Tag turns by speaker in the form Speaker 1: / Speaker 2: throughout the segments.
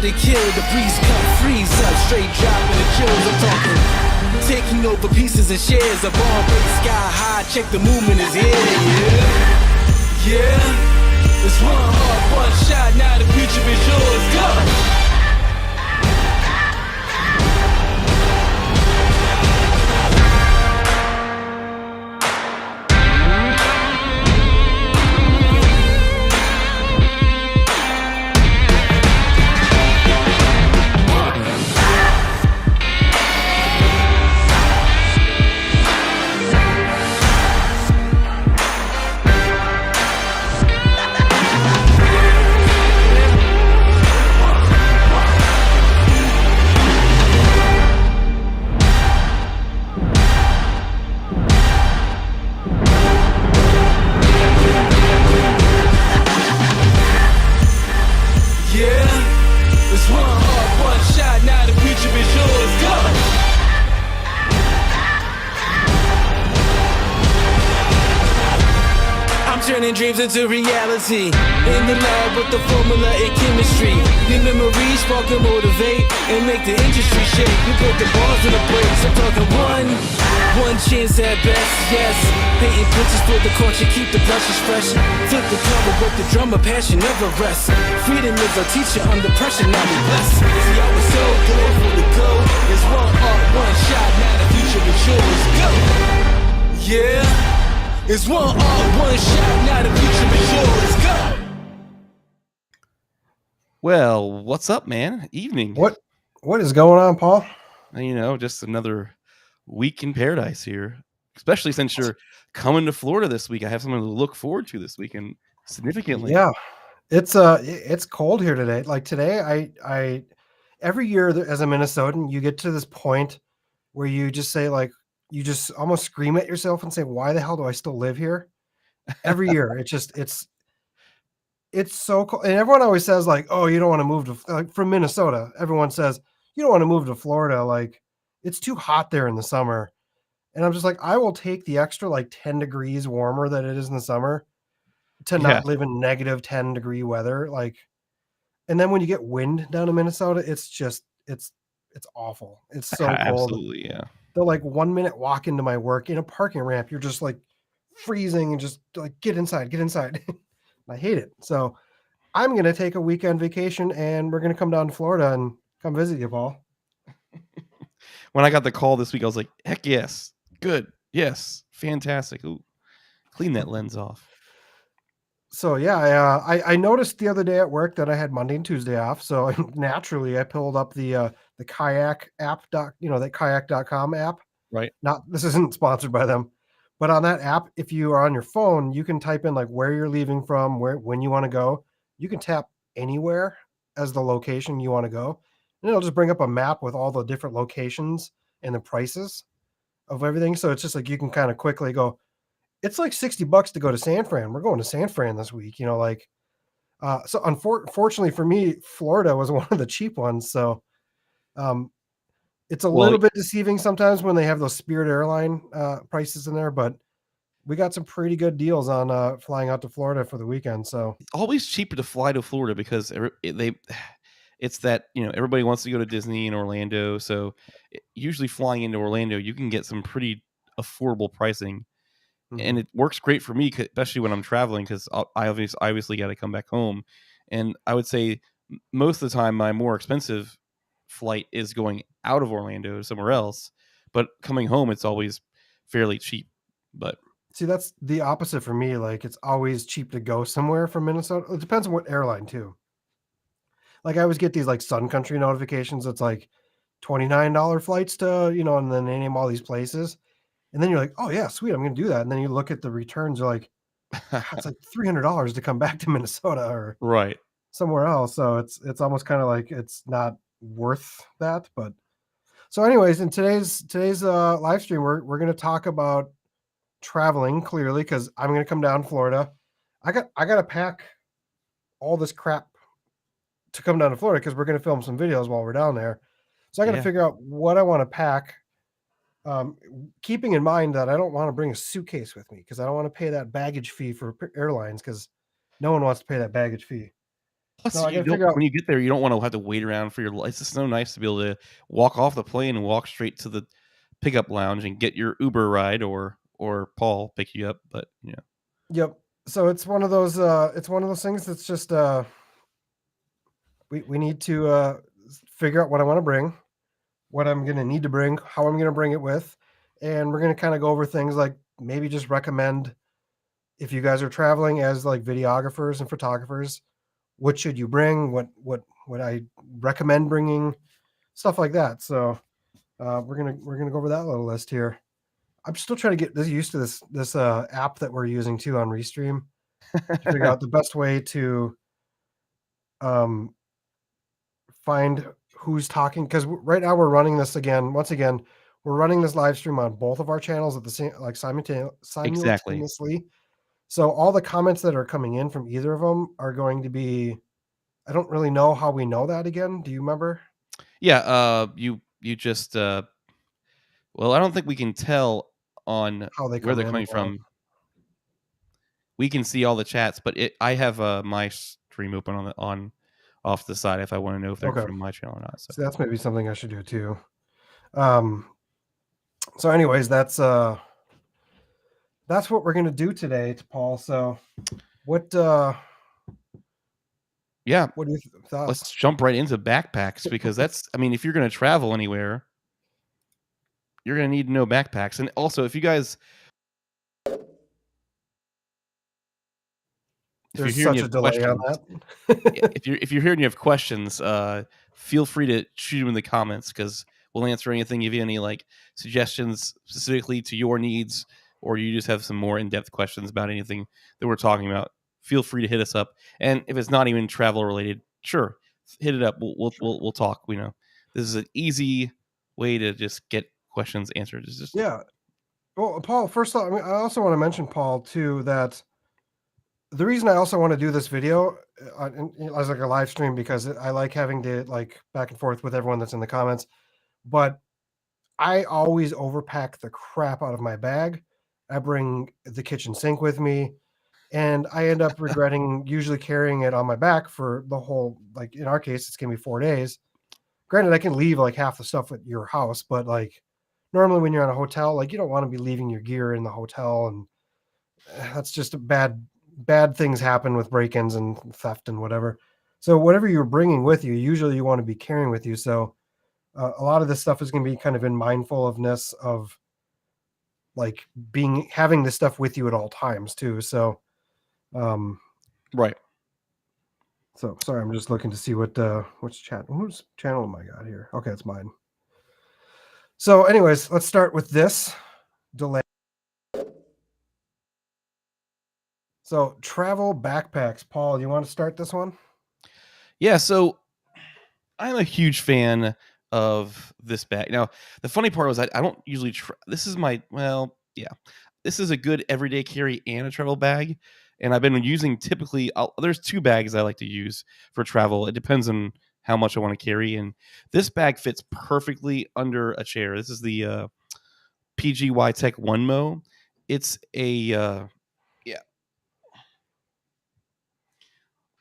Speaker 1: for the kill, the breeze come freeze up, straight dropping the chills. I'm talking taking over pieces and shares. A bomb break sky high, check the movement is here. Yeah, it's one heart, one shot. Now the future is yours. Go. Turning dreams into reality. In the lab with the formula and chemistry. New memories spark and motivate and make the industry shake. We put the balls in the brakes. I'm talking one chance at best, yes. Painting pictures for the culture, keep the brushes fresh. Flip the cover with the drummer, passion never rests. Freedom is our teacher under pressure, now we blessed. See, I was so good for the go. There's one art, one shot, now the future is yours. Go! Yeah. It's one art, one shot, now the future is yours. Go!
Speaker 2: Well, what's up, man? Evening.
Speaker 3: What is going on, Paul?
Speaker 2: You know, just another week in paradise here. Especially since you're coming to Florida this week. I have something to look forward to this weekend significantly.
Speaker 3: Yeah. It's cold here today. Like today, I every year as a Minnesotan, you get to this point where you just say like, you just almost scream at yourself and say, why the hell do I still live here? Every year. It's so cold. And everyone always says like, oh, you don't want to move to, like, from Minnesota. Everyone says, you don't want to move to Florida. Like it's too hot there in the summer. And I'm just like, I will take the extra like 10 degrees warmer that it is in the summer to not live in negative 10 degree weather. Like, and then when you get wind down in Minnesota, it's just, it's awful. It's so cold.
Speaker 2: Absolutely. Yeah.
Speaker 3: The like 1 minute walk into my work in a parking ramp, you're just like freezing and just like get inside. I hate it. So I'm going to take a weekend vacation and we're going to come down to Florida and come visit you, Paul.
Speaker 2: When I got the call this week, I was like, heck yes. Good. Yes. Fantastic. Ooh, clean that lens off.
Speaker 3: So yeah, I noticed the other day at work that I had Monday and Tuesday off. So naturally I pulled up the kayak app, that kayak.com app.
Speaker 2: Right.
Speaker 3: This isn't sponsored by them, but on that app, if you are on your phone, you can type in like where you're leaving from, when you want to go. You can tap anywhere as the location you want to go. And it'll just bring up a map with all the different locations and the prices of everything. So it's just like, you can kind of quickly go, it's like $60 to go to San Fran. We're going to San Fran this week, so unfortunately for me, Florida was one of the cheap ones. So it's a little bit deceiving sometimes when they have those Spirit airline prices in there, but we got some pretty good deals on flying out to Florida for the weekend. So
Speaker 2: it's always cheaper to fly to Florida because it's that, everybody wants to go to Disney in Orlando. So usually flying into Orlando, you can get some pretty affordable pricing. And it works great for me, especially when I'm traveling, because I obviously got to come back home. And I would say most of the time, my more expensive flight is going out of Orlando somewhere else. But coming home, it's always fairly cheap. But
Speaker 3: see, that's the opposite for me. Like it's always cheap to go somewhere from Minnesota. It depends on what airline too. Like I always get these like Sun Country notifications. It's like $29 flights to, and then they name all these places. And then you're like, oh yeah, sweet, I'm going to do that. And then you look at the returns, you're like, it's like $300 to come back to Minnesota or
Speaker 2: right
Speaker 3: somewhere else. So it's almost kind of like it's not worth that. But so anyways, in today's live stream, we're going to talk about traveling clearly, because I'm going to come down to Florida. I got to pack all this crap to come down to Florida because we're going to film some videos while we're down there. So I got to figure out what I want to pack. Keeping in mind that I don't want to bring a suitcase with me because I don't want to pay that baggage fee for airlines, because no one wants to pay that baggage fee.
Speaker 2: Plus,
Speaker 3: No, I
Speaker 2: you
Speaker 3: gotta
Speaker 2: don't
Speaker 3: figure out.
Speaker 2: when you get there, you don't want to have to wait around for your. It's just so nice to be able to walk off the plane and walk straight to the pickup lounge and get your Uber ride or Paul pick you up. But
Speaker 3: Yep. So it's one of those. It's one of those things that's just. We need to figure out what I want to bring, what I'm gonna need to bring, how I'm gonna bring it with, and we're gonna kind of go over things like maybe just recommend if you guys are traveling as like videographers and photographers, what should you bring? What I recommend bringing, stuff like that. So we're gonna go over that little list here. I'm still trying to get this used to this app that we're using too on Restream to figure out the best way to um, find who's talking, because right now we're running this again. Once again, we're running this live stream on both of our channels at the same, like
Speaker 2: exactly.
Speaker 3: simultaneously. So all the comments that are coming in from either of them are going to be. I don't really know how we know that again. Do you remember
Speaker 2: Yeah. You just well, I don't think we can tell on
Speaker 3: how they
Speaker 2: where
Speaker 3: come
Speaker 2: they're
Speaker 3: in?
Speaker 2: coming from. We can see all the chats, but I have my stream open on off the side if I want to know if they're
Speaker 3: Okay,
Speaker 2: from my channel or not. So
Speaker 3: so that's maybe something I should do too. Um, so anyways, that's what we're gonna do today, to Paul. So what
Speaker 2: yeah,
Speaker 3: what do you thoughts?
Speaker 2: let's jump right into backpacks because that's. I mean, if you're going to travel anywhere, you're going to need to know backpacks. And also, if you guys, if you're
Speaker 3: There's
Speaker 2: here and you
Speaker 3: such a
Speaker 2: have
Speaker 3: delay on
Speaker 2: questions,
Speaker 3: that.
Speaker 2: if you're here and you have questions, feel free to shoot them in the comments because we'll answer anything. If you have any like suggestions specifically to your needs, or you just have some more in-depth questions about anything that we're talking about, feel free to hit us up. And if it's not even travel related, sure, hit it up. We'll talk. We know this is an easy way to just get questions answered. It's just
Speaker 3: Yeah. Well, Paul, first off, I mean, I also want to mention, Paul, too, that the reason I also want to do this video as like a live stream, because I like having to like back and forth with everyone that's in the comments, but I always overpack the crap out of my bag. I bring the kitchen sink with me, and I end up regretting usually carrying it on my back for the whole, like in our case, it's gonna be 4 days. Granted, I can leave like half the stuff at your house, but like normally when you're in a hotel, like you don't want to be leaving your gear in the hotel, and that's just a bad things happen with break-ins and theft and whatever. So whatever you're bringing with you, usually you want to be carrying with you. So a lot of this stuff is going to be kind of in mindfulness of like having this stuff with you at all times too. So
Speaker 2: right.
Speaker 3: so sorry, I'm just looking to see whose channel am I got here. Okay, it's mine. So anyways, let's start with this delay. So travel backpacks. Paul, you want to start this one?
Speaker 2: Yeah. So I'm a huge fan of this bag. Now, the funny part was I don't usually. This is my This is a good everyday carry and a travel bag, and I've been using typically. There's two bags I like to use for travel. It depends on how much I want to carry, and this bag fits perfectly under a chair. This is the PGY Tech One Mo. It's a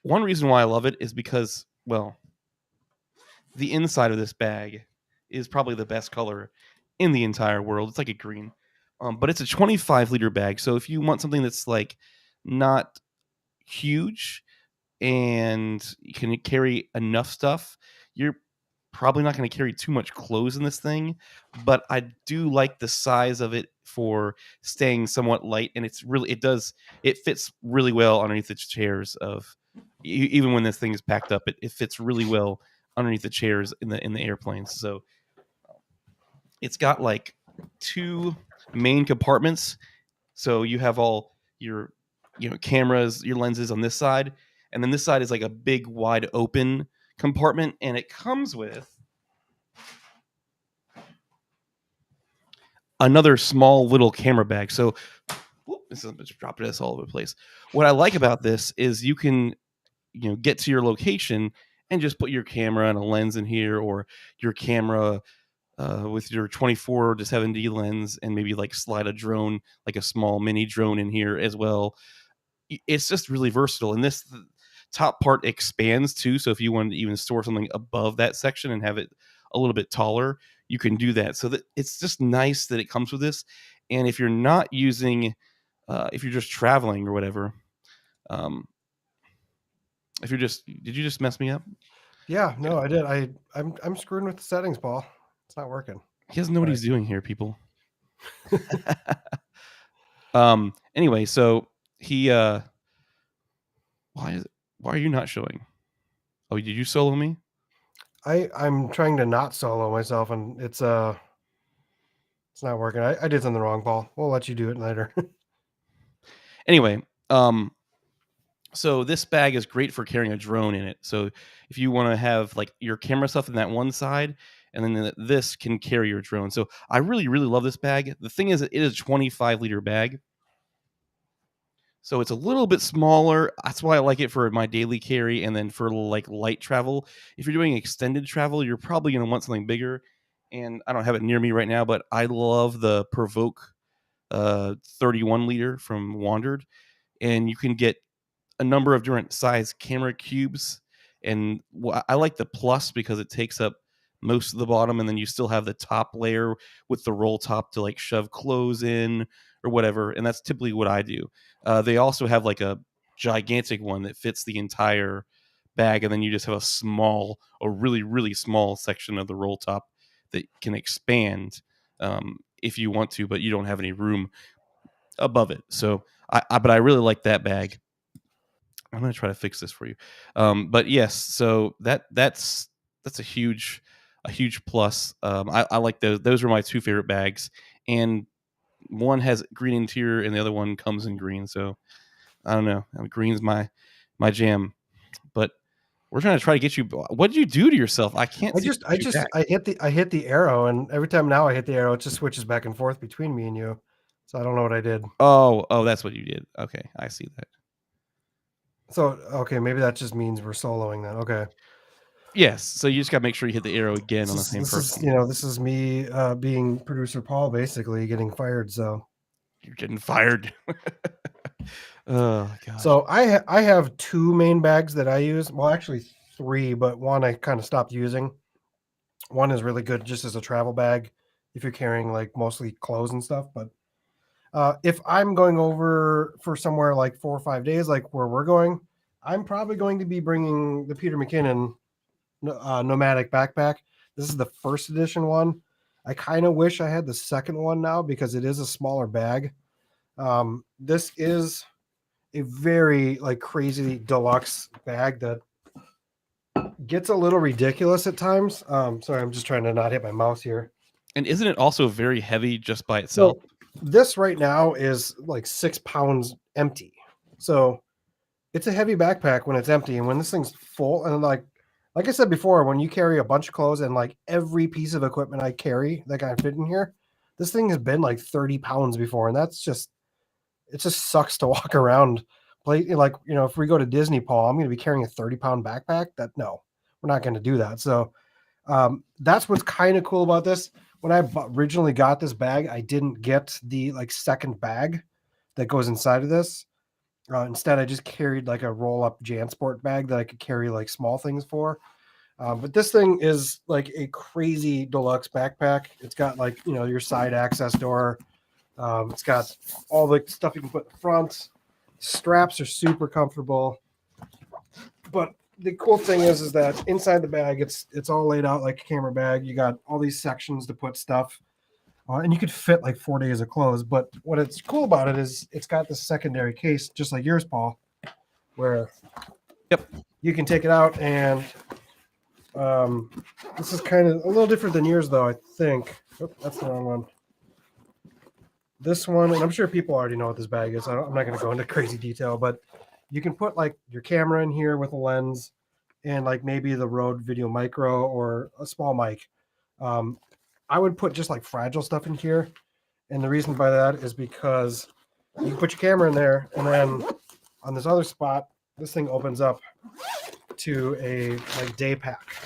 Speaker 2: One reason why I love it is because, well, the inside of this bag is probably the best color in the entire world. It's like a green, but it's a 25-liter bag. So if you want something that's like not huge and you can carry enough stuff, you're probably not going to carry too much clothes in this thing. But I do like the size of it for staying somewhat light, and it fits really well underneath the chairs of even when this thing is packed up. It fits really well underneath the chairs in the airplanes. So it's got like two main compartments. So you have all your cameras, your lenses on this side, and then this side is like a big wide open compartment, and it comes with another small little camera bag. So this is just dropping this all over the place. What I like about this is you can get to your location and just put your camera and a lens in here, or your camera with your 24 to 7D lens, and maybe like slide a drone, like a small mini drone in here as well. It's just really versatile. And top part expands too. So if you wanted to even store something above that section and have it a little bit taller, you can do that. So that it's just nice that it comes with this. And if you're not using, if you're just traveling or whatever, if you're just, did you just mess me up?
Speaker 3: Yeah, no, I did. I'm screwing with the settings, Paul. It's not working.
Speaker 2: He doesn't know what he's doing here, people. Anyway, so he why are you not showing? Oh, did you solo me?
Speaker 3: I'm trying to not solo myself, and it's not working. I did something wrong, Paul. We'll let you do it later.
Speaker 2: Anyway, so this bag is great for carrying a drone in it. So if you want to have like your camera stuff in that one side, and then this can carry your drone. So I really, really love this bag. The thing is, it is a 25-liter bag. So it's a little bit smaller. That's why I like it for my daily carry, and then for like light travel. If you're doing extended travel, you're probably going to want something bigger. And I don't have it near me right now, but I love the Provoke 31 liter from Wandered, and you can get a number of different size camera cubes. And I like the Plus because it takes up most of the bottom, and then you still have the top layer with the roll top to like shove clothes in or whatever. And that's typically what I do. They also have like a gigantic one that fits the entire bag, and then you just have a really, really small section of the roll top that can expand if you want to, but you don't have any room above it. So but I really like that bag. I'm going to try to fix this for you. But yes, so that's a huge plus. I like those. Those are my two favorite bags, and one has green interior and the other one comes in green. So I don't know. Green's my jam. But we're trying to get you. What did you do to yourself? I can't.
Speaker 3: I hit the arrow, and every time now I hit the arrow, it just switches back and forth between me and you. So I don't know what I did.
Speaker 2: Oh, that's what you did. Okay, I see that.
Speaker 3: So okay, maybe that just means we're soloing then. Okay.
Speaker 2: Yes. So you just got to make sure you hit the arrow again on the same person.
Speaker 3: This is me being producer Paul, basically getting fired. So
Speaker 2: you're getting fired. Oh gosh.
Speaker 3: So I have two main bags that I use. Well, actually three, but one I kind of stopped using. One is really good just as a travel bag if you're carrying like mostly clothes and stuff. But if I'm going over for somewhere like 4 or 5 days, like where we're going, I'm probably going to be bringing the Peter Mckinnon Nomadic backpack. This is the first edition one. I kind of wish I had the second one now because it is a smaller bag. This is a very like crazy deluxe bag that gets a little ridiculous at times. Sorry, I'm just trying to not hit my mouse here.
Speaker 2: And isn't it also very heavy just by itself?
Speaker 3: So this right now is like 6 pounds empty. So it's a heavy backpack when it's empty, and when this thing's full, and like I said before, when you carry a bunch of clothes and like every piece of equipment I carry that can fit in here, this thing has been like 30 pounds before, and it just sucks to walk around. Like, if we go to Disney, Paul, I'm going to be carrying a 30-pound backpack. No, we're not going to do that. So that's what's kind of cool about this. When I originally got this bag, I didn't get the like second bag that goes inside of this. Instead, I just carried like a roll-up JanSport bag that I could carry like small things for. But this thing is like a crazy deluxe backpack. It's got like, your side access door. It's got all the stuff you can put in the front. Straps are super comfortable. But the cool thing is that inside the bag, it's all laid out like a camera bag. You got all these sections to put stuff. And you could fit like 4 days of clothes. But what it's cool about it is it's got this secondary case, just like yours, Paul, where you can take it out. And this is kind of a little different than yours, though, I think. Oh, that's the wrong one. This one, and I'm sure people already know what this bag is. I'm not going to go into crazy detail, but you can put like your camera in here with a lens and like maybe the Rode Video Micro or a small mic. I would put just like fragile stuff in here. And the reason by that is because you can put your camera in there, and then on this other spot, this thing opens up to a like day pack.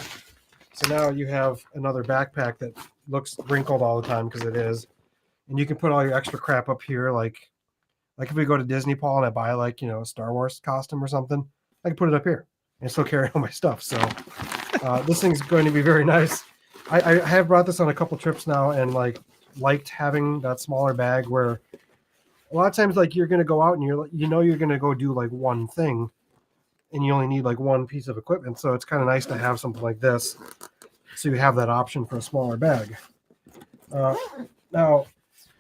Speaker 3: So now you have another backpack that looks wrinkled all the time because it is. And you can put all your extra crap up here. Like if we go to Disney, Paul, and I buy like, a Star Wars costume or something, I can put it up here and still carry all my stuff. So this thing's going to be very nice. I have brought this on a couple trips now and liked having that smaller bag where a lot of times like you're going to go out and you're going to go do like one thing and you only need like one piece of equipment. So it's kind of nice to have something like this. So you have that option for a smaller bag. Now,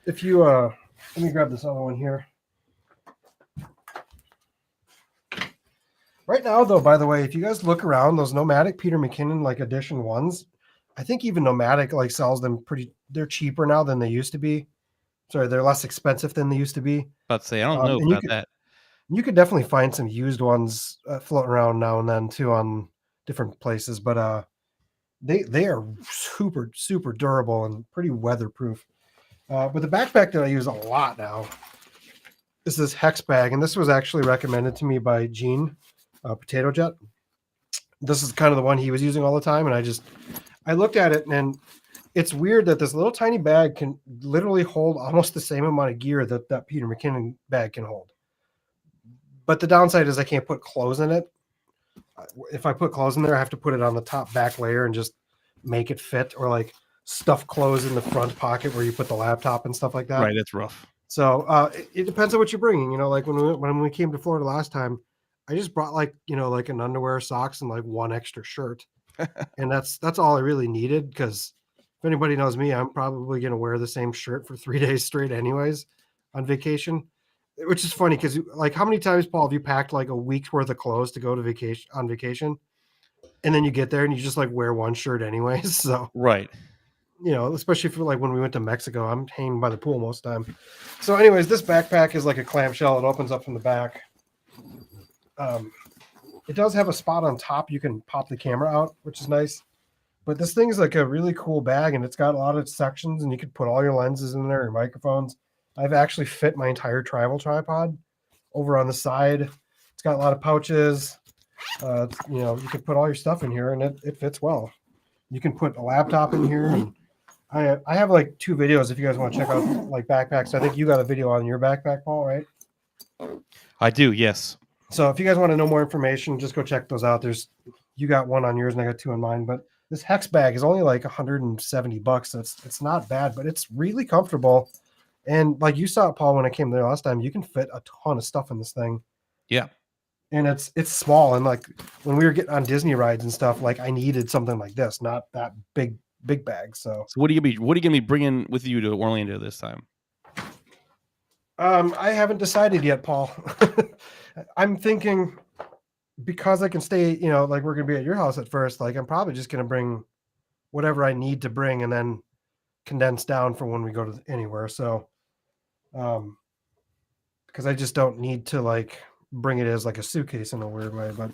Speaker 3: if you, let me grab this other one here. Right now, though, by the way, if you guys look around, those Nomadic Peter Mckinnon like edition ones, I think even Nomadic like sells them they're cheaper now than they used to be. Sorry, they're less expensive than they used to be.
Speaker 2: About to say, I don't know about that.
Speaker 3: You could definitely find some used ones floating around now and then too on different places, but they are super, super durable and pretty weatherproof. But the backpack that I use a lot now is this Hex Bag, and this was actually recommended to me by Gene, Potato Jet. This is kind of the one he was using all the time, and I looked at it, and it's weird that this little tiny bag can literally hold almost the same amount of gear that Peter Mckinnon bag can hold. But the downside is I can't put clothes in it. If I put clothes in there, I have to put it on the top back layer and just make it fit, or like stuff clothes in the front pocket where you put the laptop and stuff like that.
Speaker 2: Right, that's rough.
Speaker 3: So it depends on what you're bringing. You know, like when we came to Florida last time, I just brought like an underwear, socks, and like one extra shirt, and that's all I really needed. Because if anybody knows me, I'm probably gonna wear the same shirt for 3 days straight, anyways, on vacation. Which is funny because like how many times, Paul, have you packed like a week's worth of clothes to go to vacation, and then you get there and you just like wear one shirt anyways? So
Speaker 2: right.
Speaker 3: Especially for like when we went to Mexico, I'm hanging by the pool most of the time. So anyways, this backpack is like a clamshell. It opens up from the back. It does have a spot on top. You can pop the camera out, which is nice. But this thing is like a really cool bag, and it's got a lot of sections, and you can put all your lenses in there, your microphones. I've actually fit my entire travel tripod over on the side. It's got a lot of pouches. You can put all your stuff in here, and it fits well. You can put a laptop in here. And I have like 2 videos if you guys want to check out like backpacks. I think you got a video on your backpack, Paul, right?
Speaker 2: I do, yes.
Speaker 3: So if you guys want to know more information, just go check those out. You got one on yours and I got 2 on mine, but this Hex Bag is only like $170. So it's not bad, but it's really comfortable. And like you saw it, Paul, when I came there last time, you can fit a ton of stuff in this thing.
Speaker 2: Yeah.
Speaker 3: And it's small. And like when we were getting on Disney rides and stuff, like I needed something like this, not that big bag. So
Speaker 2: what are you gonna be bringing with you to Orlando this time?
Speaker 3: I haven't decided yet, Paul. I'm thinking because I can stay, like we're gonna be at your house at first, like I'm probably just gonna bring whatever I need to bring and then condense down for when we go to anywhere. So because I just don't need to like bring it as like a suitcase in a weird way. But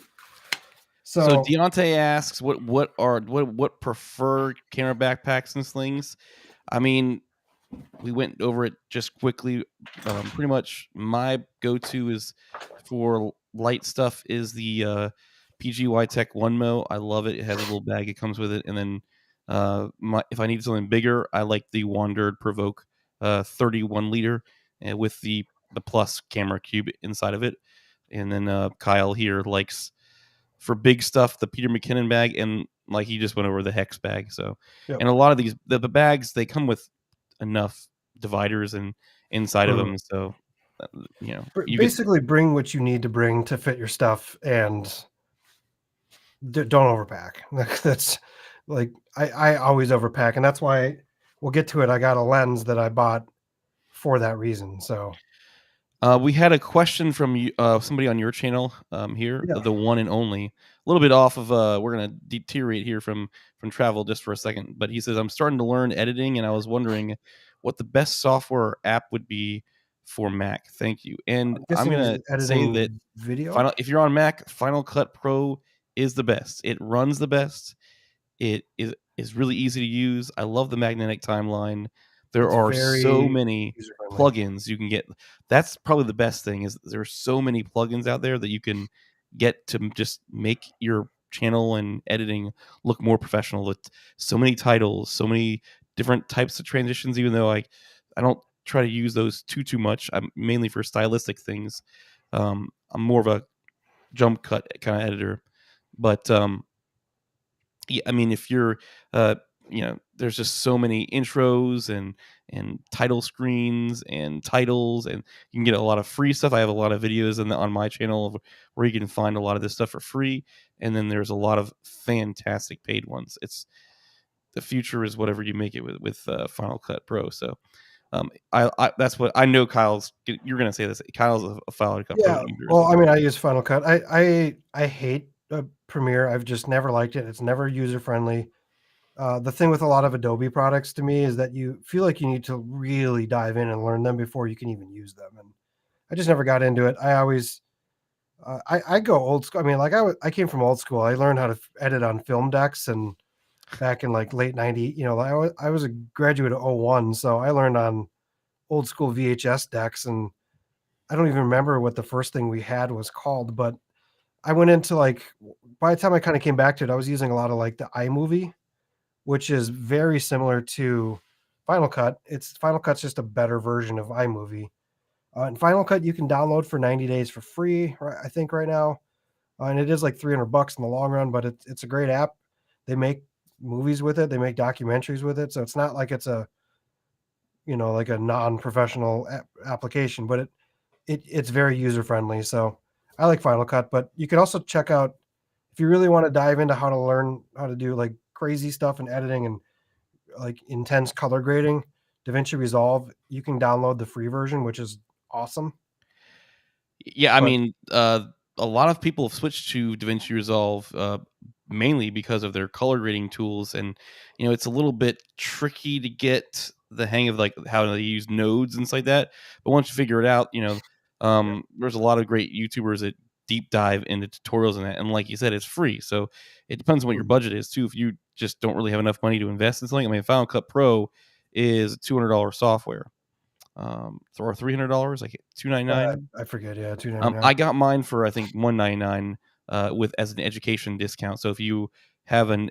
Speaker 3: so
Speaker 2: Deontay asks what preferred camera backpacks and slings. I mean, we went over it just quickly. Pretty much my go-to is for light stuff is the PGY Tech 1Mo. I love it. It has a little bag. It comes with it. And then if I need something bigger, I like the Wandered Provoke 31 liter with the plus camera cube inside of it. And then Kyle here likes for big stuff the Peter Mckinnon bag, and like he just went over the Hex Bag. So, yep. And a lot of these the bags, they come with enough dividers and inside of them, so you basically
Speaker 3: bring what you need to bring to fit your stuff, and don't overpack. That's like I always overpack, and that's why we'll get to it. I got a lens that I bought for that reason. So
Speaker 2: we had a question from somebody on your channel here, the one and only. A little bit off of we're gonna deteriorate here from travel just for a second, but he says, I'm starting to learn editing, and I was wondering what the best software app would be for Mac. Thank you. And I'm gonna say that if you're on Mac, Final Cut Pro is the best. It runs the best. It is really easy to use. I love the magnetic timeline. There are so many plugins you can get. That's probably the best thing is there are so many plugins out there that you can get to just make your channel and editing look more professional. With so many titles, so many different types of transitions, even though I don't try to use those too much. I'm mainly for stylistic things. I'm more of a jump cut kind of editor. But yeah, I mean, if you're, there's just so many intros and title screens and titles, and you can get a lot of free stuff. I have a lot of videos on my channel where you can find a lot of this stuff for free, and then there's a lot of fantastic paid ones. It's the future is whatever you make it with Final Cut Pro. So I that's what I know. You're gonna say this. Kyle's a Final Cut Pro
Speaker 3: Yeah.
Speaker 2: user as
Speaker 3: Well, I
Speaker 2: well.
Speaker 3: mean, I use Final Cut. I hate Premiere. I've just never liked it. It's never user friendly. The thing with a lot of Adobe products to me is that you feel like you need to really dive in and learn them before you can even use them. And I just never got into it. I always, I go old school. I mean, like I came from old school. I learned how to edit on film decks and back in like late 90, I was a graduate of '01. So I learned on old school VHS decks. And I don't even remember what the first thing we had was called, but I went into like, by the time I kind of came back to it, I was using a lot of like the iMovie, which is very similar to Final Cut. Final Cut's just a better version of iMovie. And Final Cut you can download for 90 days for free, I think right now, and it is like $300 in the long run. But it's a great app. They make movies with it. They make documentaries with it. So it's not like it's a like a non-professional application, but it's very user friendly. So I like Final Cut. But you can also check out if you really want to dive into how to learn how to do like crazy stuff in editing and like intense color grading, DaVinci Resolve, you can download the free version, which is awesome.
Speaker 2: Yeah, I
Speaker 3: But
Speaker 2: mean, a lot of people have switched to DaVinci Resolve mainly because of their color grading tools, and it's a little bit tricky to get the hang of like how they use nodes and stuff like that. But once you figure it out, there's a lot of great YouTubers that deep dive into tutorials in that, and like you said, it's free. So it depends on what your budget is too. If you just don't really have enough money to invest in something, I mean, Final Cut Pro is $200 software, or $300, like $299.
Speaker 3: I forget. Yeah, 299.
Speaker 2: I got mine for I think $199 with as an education discount. So if you have an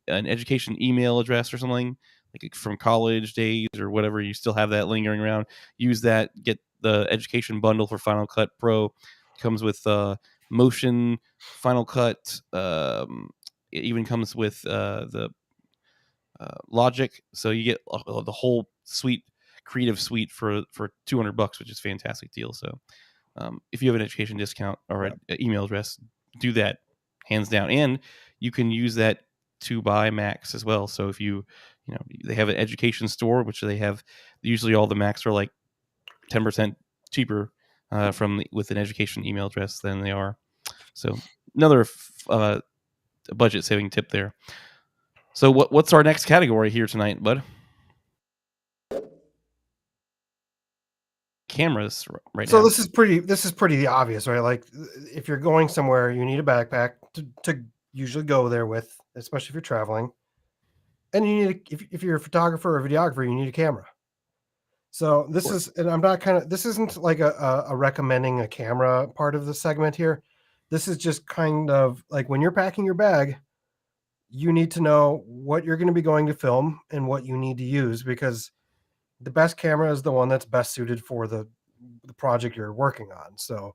Speaker 2: education email address or something like from college days or whatever, you still have that lingering around. Use that. Get the education bundle for Final Cut Pro. Comes with Motion, Final Cut. It even comes with the Logic, so you get the whole creative suite for $200, which is a fantastic deal. So if you have an education discount or an email address, do that hands down. And you can use that to buy Macs as well. So if they have an education store, which they have, usually all the Macs are like 10% cheaper with an education email address than they are. So another budget saving tip there. So what's our next category here tonight, bud? Cameras right
Speaker 3: so
Speaker 2: now.
Speaker 3: this is pretty obvious, right? Like if you're going somewhere, you need a backpack to usually go there with, especially if you're traveling. And you need if you're a photographer or videographer, you need a camera. So this is, and this isn't like a recommending a camera part of the segment here. This is just kind of like when you're packing your bag, you need to know what you're going to be going to film and what you need to use, because the best camera is the one that's best suited for the project you're working on. So,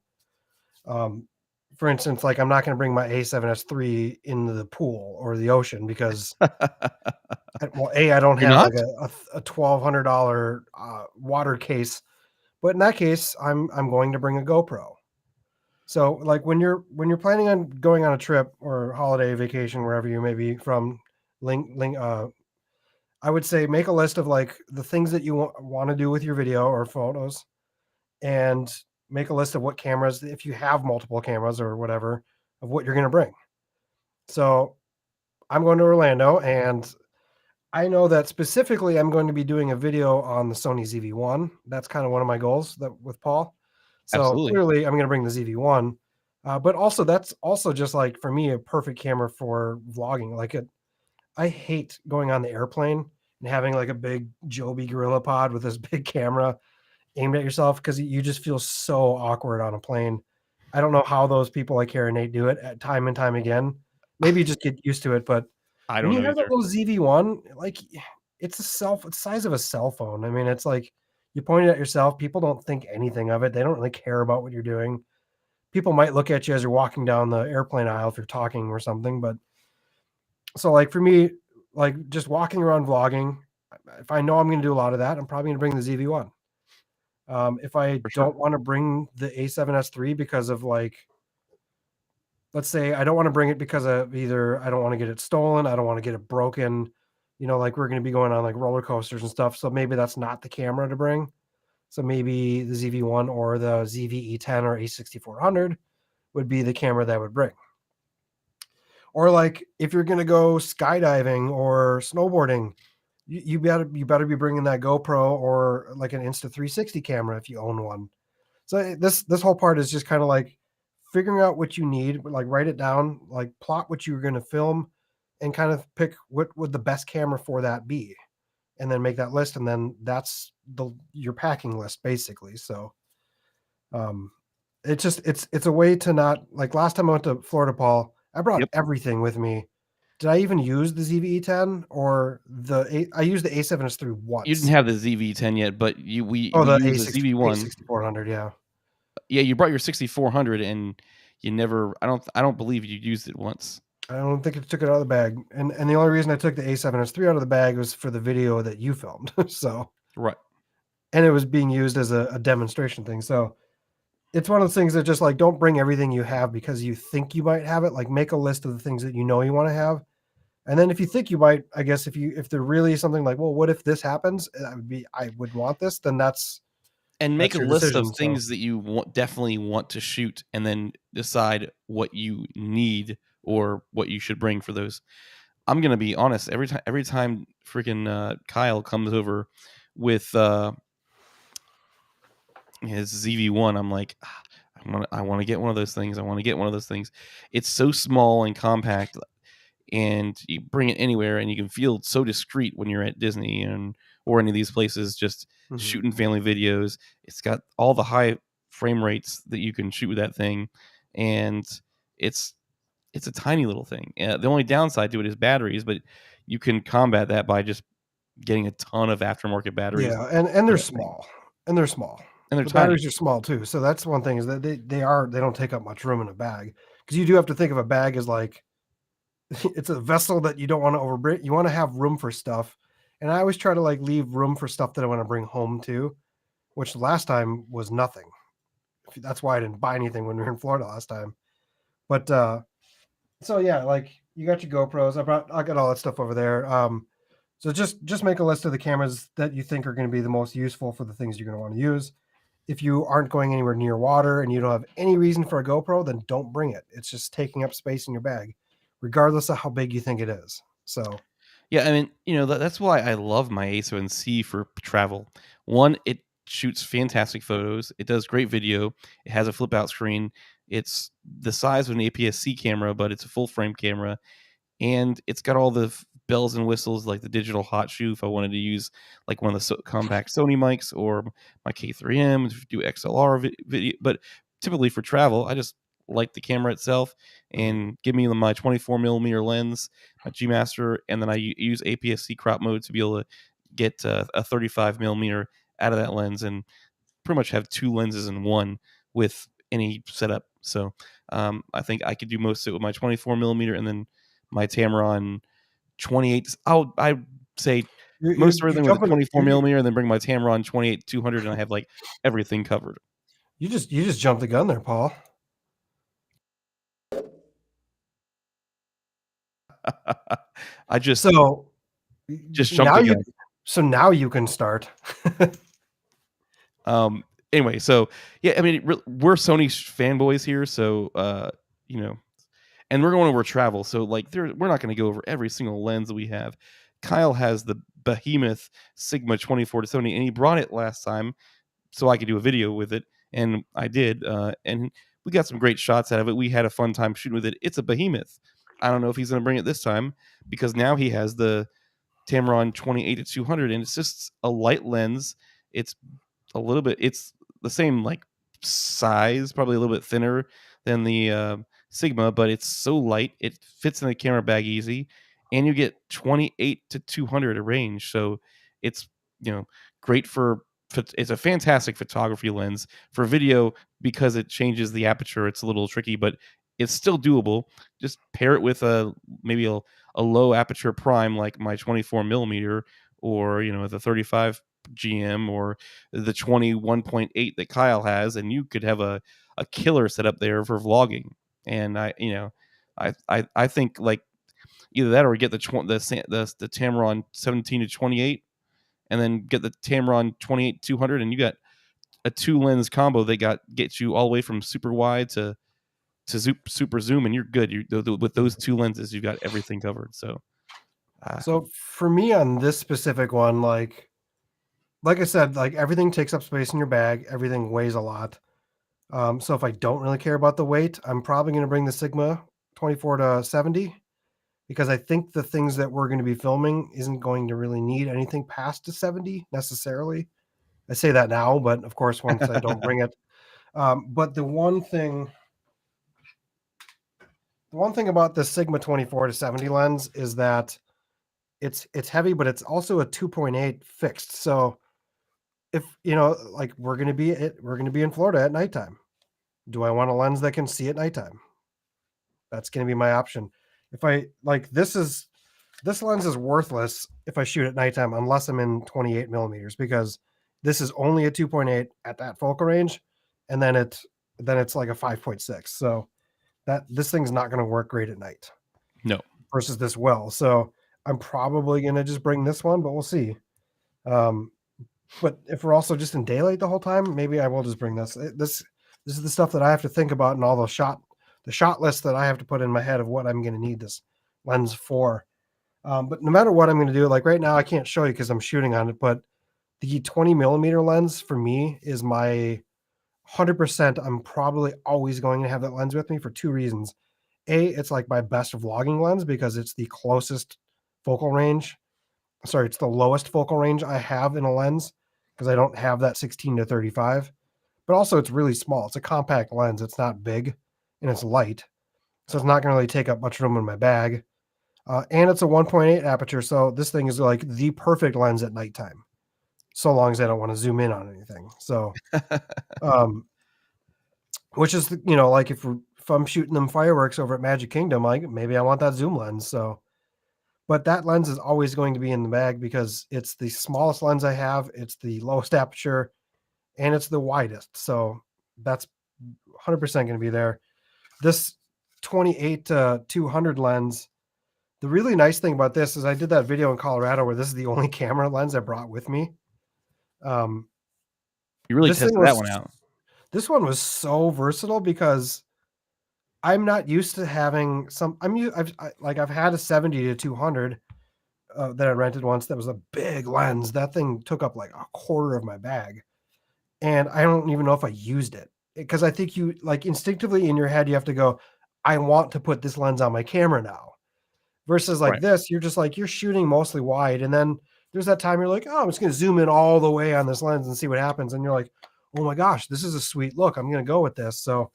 Speaker 3: for instance, like I'm not going to bring my A7S III into the pool or the ocean because, well, I don't
Speaker 2: You're
Speaker 3: have
Speaker 2: not?
Speaker 3: like a $1,200 water case, but in that case, I'm going to bring a GoPro. So, like when you're planning on going on a trip or holiday vacation, wherever you may be from, I would say make a list of like the things that you want to do with your video or photos, and make a list of what cameras, if you have multiple cameras or whatever, of what you're going to bring. So I'm going to Orlando, and I know that specifically I'm going to be doing a video on the Sony ZV-1. That's kind of one of my goals with Paul. So
Speaker 2: Absolutely.
Speaker 3: clearly I'm going to bring the ZV-1, but also that's also just like for me a perfect camera for vlogging. Like I hate going on the airplane and having like a big Joby Gorilla Pod with this big camera aimed at yourself, because you just feel so awkward on a plane. I don't know how those people like Harry and Nate do it time and time again. Maybe you just get used to it, but
Speaker 2: I
Speaker 3: when
Speaker 2: don't
Speaker 3: you
Speaker 2: know
Speaker 3: have that
Speaker 2: either.
Speaker 3: little ZV-1, like it's the size of a cell phone. I mean, it's like you point it at yourself. People don't think anything of it. They don't really care about what you're doing. people might look at you as you're walking down the airplane aisle if you're talking or something. But so like for me, like just walking around vlogging, if I know I'm going to do a lot of that, I'm probably going to bring the ZV-1. If I
Speaker 2: For sure.
Speaker 3: don't want to bring the A7S III because of like, let's say I don't want to bring it because of either I don't want to get it stolen, I don't want to get it broken, like we're going to be going on like roller coasters and stuff. So maybe that's not the camera to bring. So maybe the ZV-1 or the ZV-E10 or A6400 would be the camera that I would bring. Or like if you're going to go skydiving or snowboarding, you better be bringing that GoPro or like an Insta360 camera if you own one. So this whole part is just kind of like figuring out what you need, like write it down, like plot what you're going to film, and kind of pick what would the best camera for that be, and then make that list, and then that's your packing list basically. So it's a way to not, like last time I went to Florida, Paul, I brought everything with me. Did I even use the ZV-E10 or I used the A7S III once?
Speaker 2: You didn't have the ZV-10 yet, but we
Speaker 3: the
Speaker 2: used the ZV-1.
Speaker 3: A6400, yeah.
Speaker 2: Yeah, you brought your 6400 and you never. I don't believe you used it once.
Speaker 3: I don't think it took it out of the bag, and the only reason I took the A7S III out of the bag was for the video that you filmed. So
Speaker 2: right,
Speaker 3: and it was being used as a demonstration thing. So it's one of those things that just like don't bring everything you have because you think you might have it. Like make a list of the things that you know you want to have, and then if you think you might, I guess if there really is something like, well, what if this happens? I would want this. Then that's
Speaker 2: make a
Speaker 3: your
Speaker 2: list
Speaker 3: decision,
Speaker 2: of things that you definitely want to shoot, and then decide what you need or what you should bring for those. I'm gonna be honest. Every time freaking Kyle comes over with his ZV-1, I'm like, I want to get one of those things. I want to get one of those things. It's so small and compact, and you bring it anywhere, and you can feel so discreet when you're at Disney or any of these places, just shooting family videos. It's got all the high frame rates that you can shoot with that thing, and it's a tiny little thing. The only downside to it is batteries, but you can combat that by just getting a ton of aftermarket batteries.
Speaker 3: Yeah, and they're small. And they're small.
Speaker 2: And they're
Speaker 3: the
Speaker 2: tiny.
Speaker 3: batteries are small too. So that's one thing, is that they don't take up much room in a bag, because you do have to think of a bag as like it's a vessel that you don't want to overbring. You want to have room for stuff. And I always try to like leave room for stuff that I want to bring home too, which last time was nothing. That's why I didn't buy anything when we were in Florida last time. But so yeah, like you got your GoPros. I got all that stuff over there. So just make a list of the cameras that you think are going to be the most useful for the things you're going to want to use. If you aren't going anywhere near water and you don't have any reason for a GoPro, then don't bring it. It's just taking up space in your bag, regardless of how big you think it is. So
Speaker 2: yeah, I mean, that's why I love my A7C for travel. One, it shoots fantastic photos. It does great video. It has a flip out screen. It's the size of an APS-C camera, but it's a full frame camera. And it's got all the bells and whistles, like the digital hot shoe if I wanted to use like one of the compact Sony mics, or my K3M to do XLR video. But typically for travel, I just like the camera itself, and give me my 24mm lens, my G Master, and then I use APS-C crop mode to be able to get a 35mm out of that lens, and pretty much have two lenses in one with any setup. So I think I could do most of it with my 24mm, and then my Tamron 28. I'd say most everything with a 24mm, and then bring my Tamron 28-200, and I have like everything covered.
Speaker 3: You just jumped the gun there, Paul.
Speaker 2: I just
Speaker 3: jumped
Speaker 2: the gun.
Speaker 3: So now you can start.
Speaker 2: Anyway, so yeah, I mean, we're Sony fanboys here, so and we're going over travel, so like we're not going to go over every single lens that we have. Kyle has the behemoth Sigma 24 to Sony, and he brought it last time so I could do a video with it, and I did, and we got some great shots out of it. We had a fun time shooting with it. It's a behemoth. I don't know if he's going to bring it this time, because now he has the Tamron 28-200, and it's just a light lens. It's it's the same like size, probably a little bit thinner than the Sigma, but it's so light, it fits in the camera bag easy, and you get 28-200 range. So it's great for it's a fantastic photography lens. For video, because it changes the aperture, it's a little tricky, but it's still doable. Just pair it with maybe a low aperture prime like my 24 millimeter, or the 35 GM, or the 21.8 that Kyle has, and you could have a killer setup there for vlogging. And I think like either that or get the Tamron 17 to 28, and then get the Tamron 28 200, and you got a 2-lens combo that gets you all the way from super wide to super zoom, and you're good. With those 2 lenses, you've got everything covered. So
Speaker 3: for me on this specific one, like I said, like everything takes up space in your bag. Everything weighs a lot. So if I don't really care about the weight, I'm probably going to bring the Sigma 24 to 70, because I think the things that we're going to be filming isn't going to really need anything past a 70 necessarily. I say that now, but of course, once I don't bring it. But the one thing about the Sigma 24 to 70 lens is that it's heavy, but it's also a 2.8 fixed. So if like we're going to be in Florida at nighttime. Do I want a lens that can see at nighttime? That's going to be my option. If I like this lens is worthless if I shoot at nighttime unless I'm in 28 millimeters, because this is only a 2.8 at that focal range, and then it's like a 5.6. So this thing's not going to work great at night.
Speaker 2: No.
Speaker 3: Versus this will. So I'm probably going to just bring this one, but we'll see. But if we're also just in daylight the whole time, maybe I will just bring this. This is the stuff that I have to think about, and all the shot list that I have to put in my head of what I'm going to need this lens for. But no matter what I'm going to do, like right now, I can't show you because I'm shooting on it, but the 20 millimeter lens for me is my 100%. I'm probably always going to have that lens with me for 2 reasons. A, it's like my best vlogging lens because it's the closest focal range. Sorry, it's the lowest focal range I have in a lens because I don't have that 16 to 35. But also it's really small. It's a compact lens. It's not big and it's light. So it's not going to really take up much room in my bag. And it's a 1.8 aperture. So this thing is like the perfect lens at nighttime, so long as I don't want to zoom in on anything. So, which is, like if I'm shooting them fireworks over at Magic Kingdom, like maybe I want that zoom lens. So, but that lens is always going to be in the bag because it's the smallest lens I have. It's the lowest aperture and it's the widest. So that's 100% going to be there. This 28 to 200 lens, the really nice thing about this is I did that video in Colorado where this is the only camera lens I brought with me.
Speaker 2: You really tested that one out.
Speaker 3: This one was so versatile because I'm not used to having I've had a 70 to 200 that I rented once. That was a big lens. That thing took up like a quarter of my bag. And I don't even know if I used it, because I think you like instinctively in your head, you have to go, I want to put this lens on my camera now. Versus like this, you're just like, you're shooting mostly wide. And then there's that time you're like, oh, I'm just going to zoom in all the way on this lens and see what happens. And you're like, oh my gosh, this is a sweet look. I'm going to go with this. So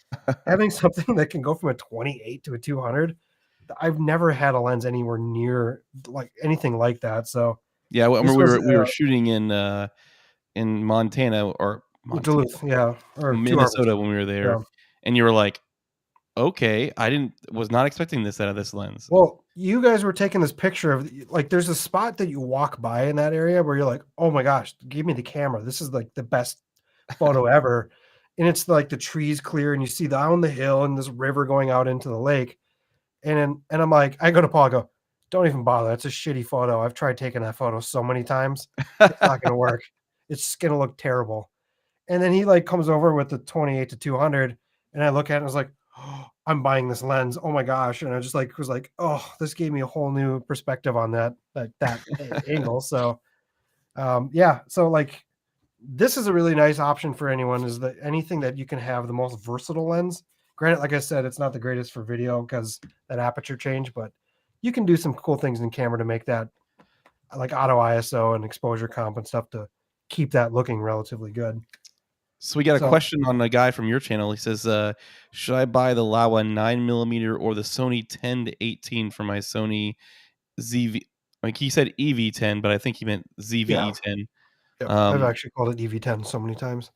Speaker 3: having something that can go from a 28 to a 200, I've never had a lens anywhere near like anything like that. So
Speaker 2: yeah, well, I remember we were shooting in Montana or
Speaker 3: Duluth, yeah, or
Speaker 2: Minnesota when we were there,
Speaker 3: yeah.
Speaker 2: And you were like, okay, was not expecting this out of this lens.
Speaker 3: Well, you guys were taking this picture of like, there's a spot that you walk by in that area where you're like, oh my gosh, give me the camera. This is like the best photo ever. And it's like the trees clear and you see down the hill and this river going out into the lake. And I'm like, I go to Paul, I go, don't even bother. It's a shitty photo. I've tried taking that photo so many times. It's not going to work. It's going to look terrible. And then he like comes over with the 28 to 200 and I look at it and I was like, oh, I'm buying this lens. Oh my gosh. And I just like, was like, oh, this gave me a whole new perspective on that angle. So, yeah. So like, this is a really nice option for anyone, is that anything that you can have the most versatile lens. Granted, like I said, it's not the greatest for video because that aperture change, but you can do some cool things in camera to make that like auto ISO and exposure comp and stuff to keep that looking relatively good.
Speaker 2: So we got a question on a guy from your channel. He says, should I buy the Laowa 9mm or the Sony 10 to 18 for my Sony ZV? Like he said EV10, but I think he meant ZVE10.
Speaker 3: Yep. I've actually called it EV10 so many times.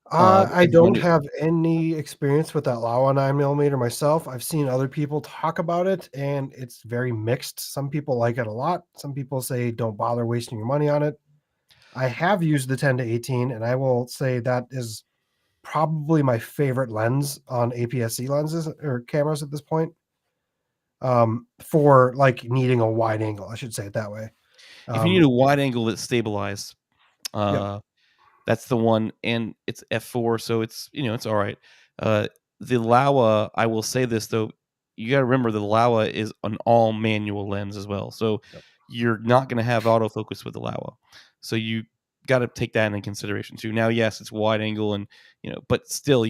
Speaker 2: What
Speaker 3: I
Speaker 2: have you run
Speaker 3: don't
Speaker 2: it?
Speaker 3: have any experience with that Laowa 9mm myself. I've seen other people talk about it, and it's very mixed. Some people like it a lot. Some people say don't bother wasting your money on it. I have used the 10-18, and I will say that is probably my favorite lens on APS-C lenses or cameras at this point. For like needing a wide angle, I should say it that way.
Speaker 2: If you need
Speaker 3: Um,
Speaker 2: a wide angle that's stabilized,
Speaker 3: yep,
Speaker 2: uh, that's the one, and it's f4, so it's it's all right. Uh, the Laowa, I will say this though, you got to remember the Laowa is an all manual lens as well, so
Speaker 3: yep,
Speaker 2: you're not going to have autofocus with the Laowa, so you got to take that into consideration too. Now, yes, it's wide angle, and but still,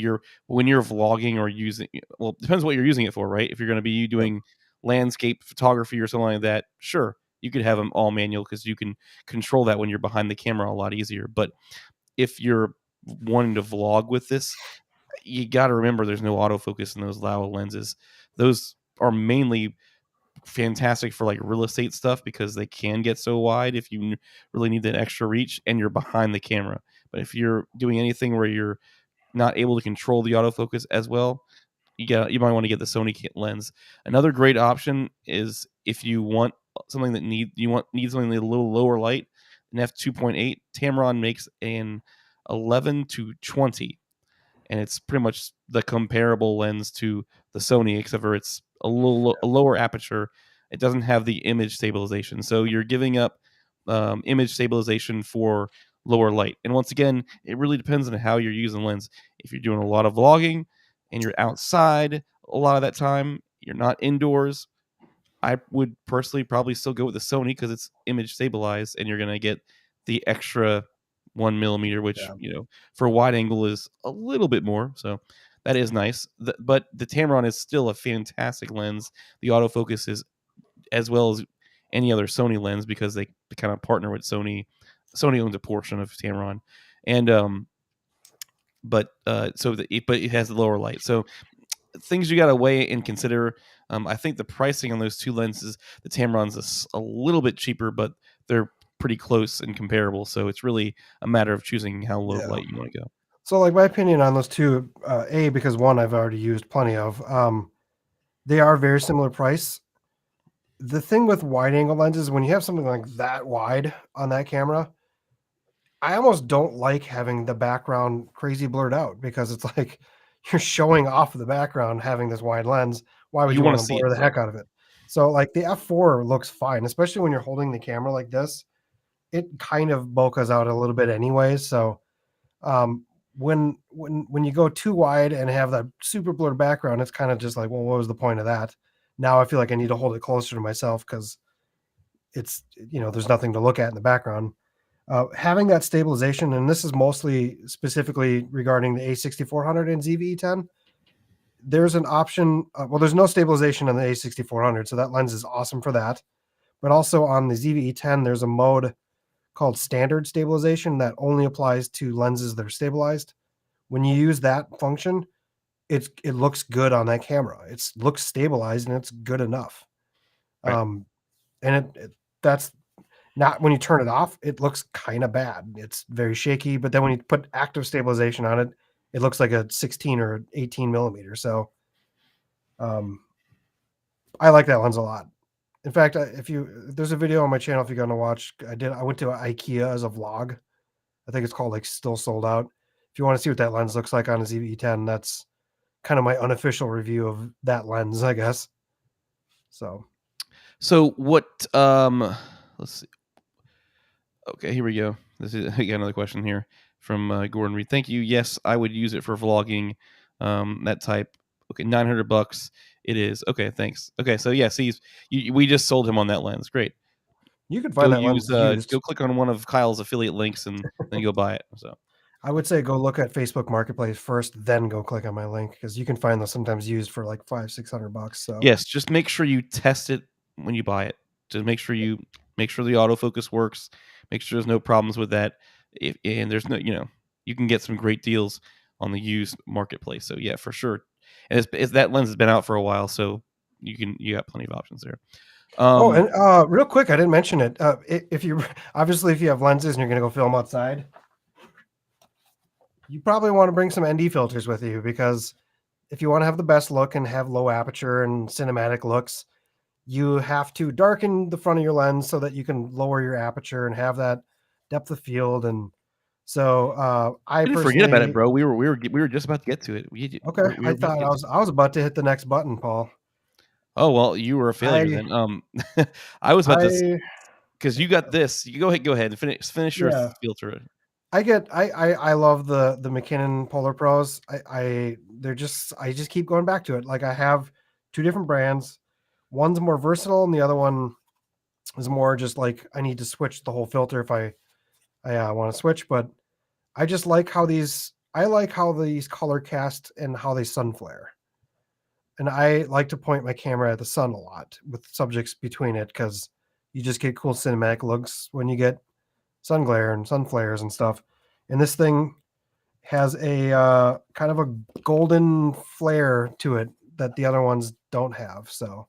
Speaker 2: when you're vlogging or using, well, it depends what you're using it for, right? If you're going to be
Speaker 3: yep,
Speaker 2: doing landscape photography or something like that, sure, you could have them all manual because you can control that when you're behind the camera a lot easier. But if you're wanting to vlog with this, you got to remember there's no autofocus in those Laowa lenses. Those are mainly fantastic for like real estate stuff because they can get so wide if you really need that extra reach and you're behind the camera. But if you're doing anything where you're not able to control the autofocus as well, you might want to get the Sony lens. Another great option is if you want something that need something a little lower light, an f2.8. Tamron makes an 11 to 20, and it's pretty much the comparable lens to the Sony, except for it's a lower aperture. It doesn't have the image stabilization, so you're giving up image stabilization for lower light. And once again, it really depends on how you're using the lens. If you're doing a lot of vlogging and you're outside a lot of that time, you're not indoors, I would personally probably still go with the Sony because it's image stabilized and you're going to get the extra 1 millimeter, which,
Speaker 3: yeah,
Speaker 2: for wide angle is a little bit more. So that is nice. But the Tamron is still a fantastic lens. The autofocus is as well as any other Sony lens because they kind of partner with Sony. Sony owns a portion of Tamron. And, but it has the lower light. So things you got to weigh and consider. I think the pricing on those two lenses, the Tamron's a little bit cheaper, but they're pretty close and comparable. So it's really a matter of choosing how low
Speaker 3: yeah.
Speaker 2: light you want to go.
Speaker 3: So, like my opinion on those two, because one I've already used plenty of. They are very similar price. The thing with wide angle lenses, when you have something like that wide on that camera, I almost don't like having the background crazy blurred out because it's like you're showing off the background having this wide lens. Why would
Speaker 2: You
Speaker 3: you
Speaker 2: want
Speaker 3: want
Speaker 2: to
Speaker 3: to
Speaker 2: see it.
Speaker 3: blur the
Speaker 2: So
Speaker 3: heck out of it? So, like the f4 looks fine, especially when you're holding the camera like this. It kind of bokehs out a little bit anyways. So, um, when you go too wide and have that super blurred background, it's kind of just like, well, what was the point of that? Now I feel like I need to hold it closer to myself because it's there's nothing to look at in the background. Having that stabilization, and this is mostly specifically regarding the A6400 and ZV-10, there's an option. Well, there's no stabilization on the A6400, so that lens is awesome for that. But also on the ZV-10, there's a mode called standard stabilization that only applies to lenses that are stabilized. When you use that function, it looks good on that camera. It looks stabilized and it's good enough.
Speaker 2: right.
Speaker 3: Um, and that's not when you turn it off, it looks kind of bad. It's very shaky, but then when you put active stabilization on it, it looks like a 16 or 18 millimeter. So um, I like that lens a lot. In fact, there's a video on my channel if you're gonna watch. I went to IKEA as a vlog. I think it's called like Still Sold Out. If you want to see what that lens looks like on a ZV-10, that's kind of my unofficial review of that lens, I guess.
Speaker 2: So what? Let's see. Okay, here we go. I got another question here from Gordon Reed. Thank you. Yes, I would use it for vlogging. That type. Okay, $900. It is okay. Thanks. Okay, so yeah, see, we just sold him on that lens. Great.
Speaker 3: You can find that lens used.
Speaker 2: Go click on one of Kyle's affiliate links and then go buy it. So
Speaker 3: I would say go look at Facebook Marketplace first, then go click on my link because you can find those sometimes used for like $500-600. So
Speaker 2: yes, just make sure you test it when you buy it. Just make sure the autofocus works. Make sure there's no problems with that. And there's no, you can get some great deals on the used marketplace. So yeah, for sure. And that lens has been out for a while, so you got plenty of options there.
Speaker 3: Oh,
Speaker 2: Um,
Speaker 3: and real quick, I didn't mention it. If you obviously if you have lenses and you're gonna go film outside, you probably want to bring some ND filters with you because if you want to have the best look and have low aperture and cinematic looks, you have to darken the front of your lens so that you can lower your aperture and have that depth of field. And so I
Speaker 2: didn't forget about it,
Speaker 3: personally,
Speaker 2: bro. We were just about to get to it.
Speaker 3: okay,
Speaker 2: We
Speaker 3: I
Speaker 2: were about to
Speaker 3: thought
Speaker 2: get to it.
Speaker 3: I was about to hit the next button, Paul.
Speaker 2: Oh well, you were a failure
Speaker 3: I
Speaker 2: then. I was about to
Speaker 3: I
Speaker 2: because you got this. You go ahead and finish your
Speaker 3: yeah.
Speaker 2: filter.
Speaker 3: I love the Mckinnon Polar Pros. I just keep going back to it. Like I have two different brands. One's more versatile and the other one is more just like I need to switch the whole filter if I want to switch. But I like how these color cast and how they sun flare. And I like to point my camera at the sun a lot with subjects between it because you just get cool cinematic looks when you get sun glare and sun flares and stuff. And this thing has a kind of a golden flare to it that the other ones don't have. So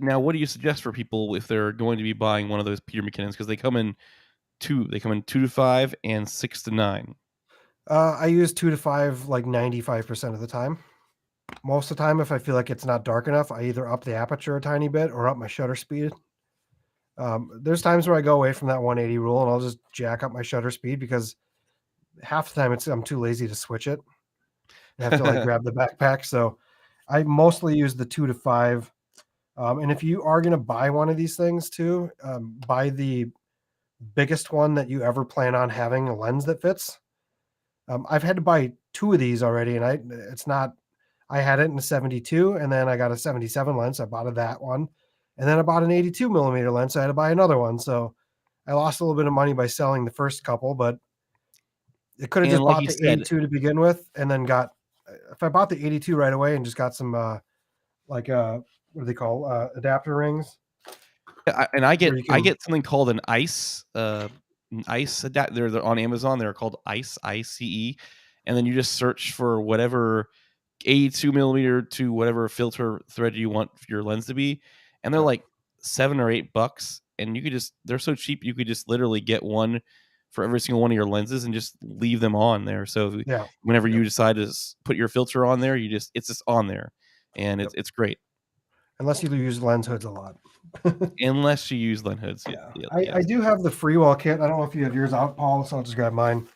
Speaker 2: Now? What do you suggest for people if they're going to be buying one of those Peter McKinnons? Because they come in two. They come in 2 to 5 and 6 to 9.
Speaker 3: I use 2 to 5 like 95% of the time. Most of the time, if I feel like it's not dark enough, I either up the aperture a tiny bit or up my shutter speed. There's times where I go away from that 180 rule and I'll just jack up my shutter speed because half the time I'm too lazy to switch it. I have to like grab the backpack. So I mostly use the 2 to 5. And if you are going to buy one of these things too, buy the biggest one that you ever plan on having a lens that fits. I've had to buy two of these already, and I had it in a 72, and then I got a 77 lens. I bought that one, and then I bought an 82 millimeter lens. So I had to buy another one. So I lost a little bit of money by selling the first couple, but it could have
Speaker 2: And
Speaker 3: just
Speaker 2: like
Speaker 3: bought
Speaker 2: you
Speaker 3: the
Speaker 2: said,
Speaker 3: 82 to begin with, and then if I bought the 82 right away and just got some like what do they call adapter rings
Speaker 2: I
Speaker 3: where you
Speaker 2: I
Speaker 3: can
Speaker 2: get something called an ice adapter. They're on Amazon. They're called ICE, and then you just search for whatever 82 millimeter to whatever filter thread you want your lens to be, and they're
Speaker 3: yeah,
Speaker 2: like $7 or $8, and you could just they're so cheap you could just literally get one for every single one of your lenses and just leave them on there. So
Speaker 3: yeah,
Speaker 2: whenever
Speaker 3: yep,
Speaker 2: you decide to put your filter on there, it's just on there, and
Speaker 3: yep.
Speaker 2: it's great
Speaker 3: Unless you use lens hoods a lot.
Speaker 2: unless you use lens hoods.
Speaker 3: Yeah,
Speaker 2: Yes.
Speaker 3: I do have the Freewell kit. I don't know if you have yours out, Paul, so I'll just grab mine.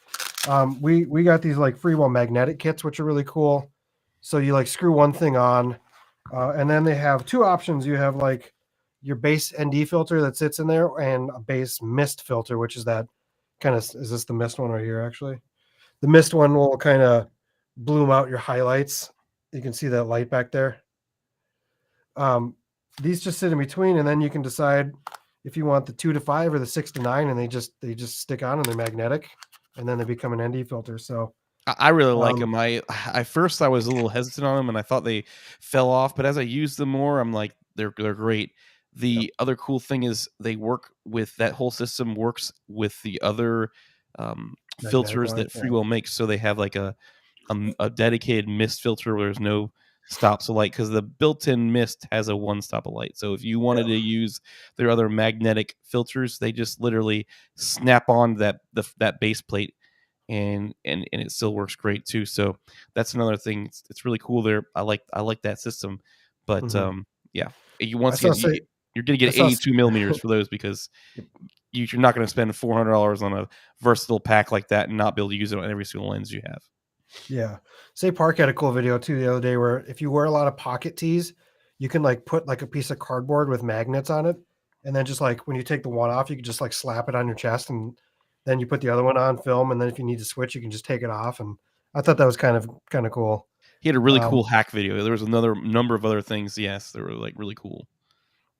Speaker 3: We got these like Freewell magnetic kits, which are really cool. So you like screw one thing on, and then they have two options. You have like your base ND filter that sits in there, and a base mist filter, which is that kind of is this the mist one right here? Actually, the mist one will kind of bloom out your highlights. You can see that light back there. Um, these just sit in between, and then you can decide if you want the 2 to 5 or the 6 to 9, and they just stick on and they're magnetic, and then they become an ND filter. So
Speaker 2: I really like
Speaker 3: um,
Speaker 2: them. I first I was a little hesitant on them, and I thought they fell off. But as I used them more, I'm like, they're great.
Speaker 3: yep,
Speaker 2: The other cool thing is they work with that whole system works with the other
Speaker 3: magnetic
Speaker 2: filters
Speaker 3: line.
Speaker 2: that
Speaker 3: Yeah,
Speaker 2: Freewell makes. So they have like a dedicated mist filter where there's no stops of light because the built-in mist has a one stop of light. So if you wanted
Speaker 3: yeah,
Speaker 2: to use their other magnetic filters, they just literally snap on that base plate and it still works great too. So that's another thing. It's really cool there. I like that system, but
Speaker 3: hmm
Speaker 2: yeah, you
Speaker 3: I
Speaker 2: once
Speaker 3: saw
Speaker 2: again
Speaker 3: say
Speaker 2: you're gonna
Speaker 3: I
Speaker 2: get
Speaker 3: saw
Speaker 2: 82 millimeters for those because you're not going to spend $400 on a versatile pack like that and not be able to use it on every single lens you have.
Speaker 3: yeah. Say Park had a cool video too the other day where if you wear a lot of pocket tees, you can like put like a piece of cardboard with magnets on it, and then just like when you take the one off, you can just like slap it on your chest, and then you put the other one on film, and then if you need to switch, you can just take it off. And I thought that was kind of cool.
Speaker 2: He had a really
Speaker 3: Um,
Speaker 2: cool hack video. There was another number of other things. Yes, they were like really cool.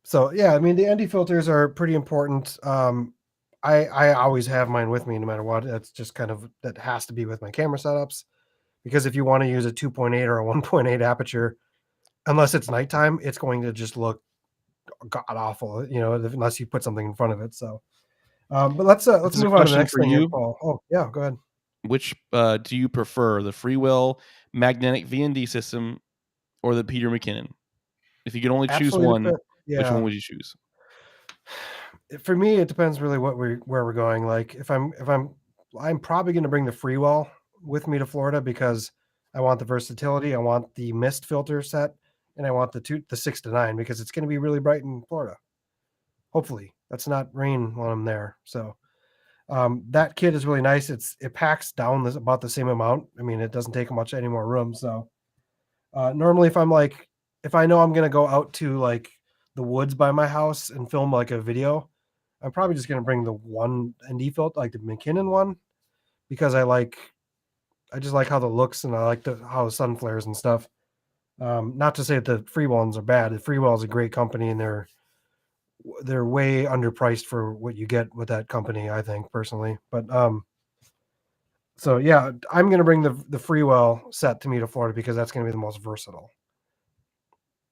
Speaker 3: so yeah, I mean the ND filters are pretty important. I always have mine with me no matter what. That's just kind of that has to be with my camera setups because if you want to use a 2.8 or a 1.8 aperture, unless it's nighttime, it's going to just look god awful, unless you put something in front of it. So, but
Speaker 2: This
Speaker 3: let's
Speaker 2: is a
Speaker 3: move on to the
Speaker 2: question
Speaker 3: next
Speaker 2: for
Speaker 3: thing here,
Speaker 2: you.
Speaker 3: Paul. Oh yeah, go ahead.
Speaker 2: Which do you prefer, the Freewell magnetic VND system or the Peter McKinnon? If you could only choose
Speaker 3: Absolutely
Speaker 2: one,
Speaker 3: depend.
Speaker 2: Which one
Speaker 3: Yeah.
Speaker 2: would you choose?
Speaker 3: For me, it depends really where we're going. Like I'm probably going to bring the Freewell with me to Florida because I want the versatility. I want the mist filter set, and I want the 6 to 9 because it's going to be really bright in Florida. Hopefully, that's not rain while I'm there. So that kit is really nice. It packs down about the same amount. I mean, it doesn't take much any more room. So normally, if I know I'm going to go out to like the woods by my house and film like a video, I'm probably just going to bring the one ND filter, like the Mckinnon one, because I just like how the looks and I like how the sun flares and stuff. Not to say that the free ones are bad. The Freewell is a great company and they're way underpriced for what you get with that company, I think personally. But so yeah, I'm gonna bring the Freewell set to me to Florida because that's gonna be the most versatile.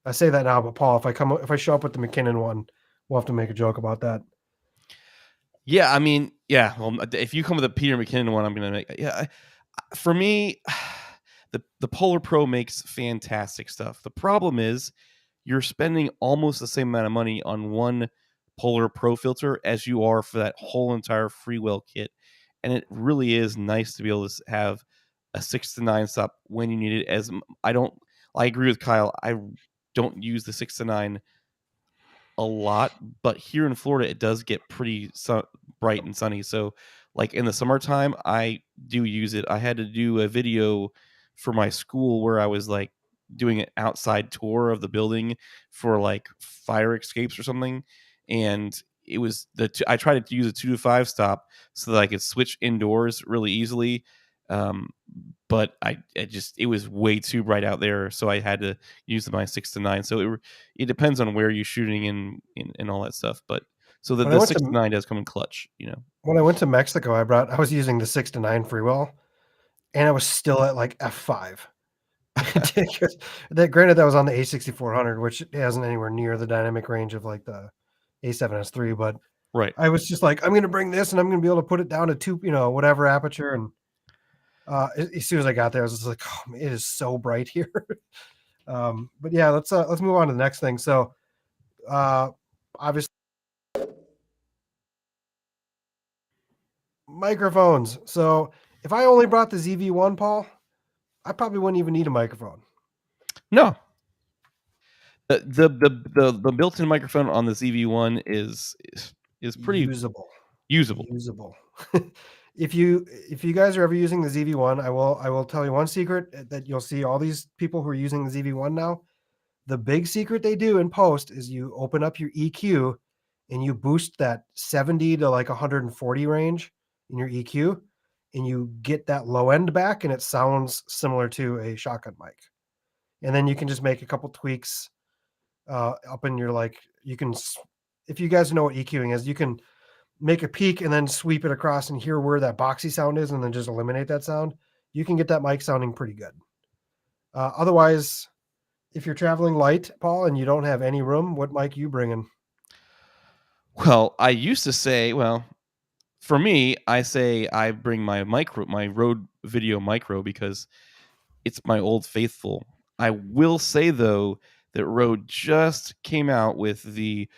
Speaker 3: I say that now, but Paul, if I show up with the Mckinnon one, we'll have to make a joke about that.
Speaker 2: Yeah, I mean, yeah. Well, if you come with a Peter McKinnon one, I'm gonna make. Yeah, for me, the Polar Pro makes fantastic stuff. The problem is you're spending almost the same amount of money on one Polar Pro filter as you are for that whole entire Freewell kit, and it really is nice to be able to have a 6 to 9 stop when you need it. I agree with Kyle. I don't use the 6 to 9 a lot, but here in Florida, it does get pretty bright and sunny. So, like in the summertime, I do use it. I had to do a video for my school where I was like doing an outside tour of the building for like fire escapes or something, and it was I tried to use a 2 to 5 stop so that I could switch indoors really easily. Um, but it was way too bright out there, so I had to use my 6 to 9. So it depends on where you're shooting and all that stuff. But so
Speaker 3: When I
Speaker 2: the
Speaker 3: went
Speaker 2: 6 to 9 does come in clutch, you know.
Speaker 3: when I went to Mexico, I was using the 6 to 9 Freewell, and I was still at like F5. Granted, that was on the A6400, which isn't anywhere near the dynamic range of like the A7S3, but
Speaker 2: Right.
Speaker 3: I was just like, I'm going to bring this and I'm going to be able to put it down to two, whatever aperture. And as soon as I got there, I was just like, oh, man, it is so bright here. But yeah, let's move on to the next thing. So obviously microphones. So if I only brought the ZV-1, Paul, I probably wouldn't even need a microphone.
Speaker 2: No. The built-in microphone on the ZV-1 is pretty
Speaker 3: usable. If you guys are ever using the ZV-1, I will tell you one secret that you'll see all these people who are using the ZV-1 now. The big secret they do in post is you open up your EQ and you boost that 70 to like 140 range in your EQ, and you get that low end back, and it sounds similar to a shotgun mic. And then you can just make a couple tweaks up in your if you guys know what EQing is, you can make a peak and then sweep it across and hear where that boxy sound is and then just eliminate that sound. You can get that mic sounding pretty good. Otherwise, if you're traveling light, Paul, and you don't have any room, what mic you bringing?
Speaker 2: Well, I used to say, for me, I say I bring my Rode Video Micro because it's my old faithful. I will say though that Rode just came out with the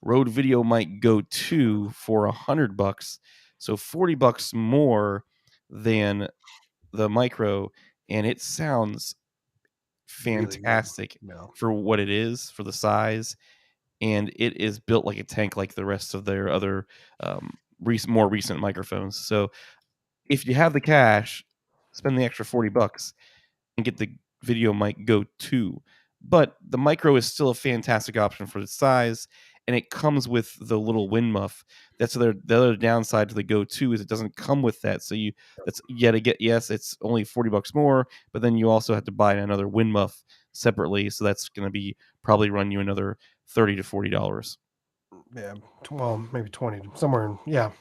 Speaker 2: Rode Video Mic Go 2 for $100, so $40 more than the Micro, and it sounds fantastic
Speaker 3: Really
Speaker 2: for what it is, for the size, and it is built like a tank, like the rest of their other more recent microphones. So if you have the cash, spend the extra $40 and get the Video Mic Go 2. But the Micro is still a fantastic option for its size, and it comes with the little wind muff. That's the other downside to the Go 2 is it doesn't come with that. So it's only $40 more, but then you also have to buy another wind muff separately. So that's going to be probably run you another $30 to $40.
Speaker 3: Yeah, well, maybe 20 somewhere. Yeah.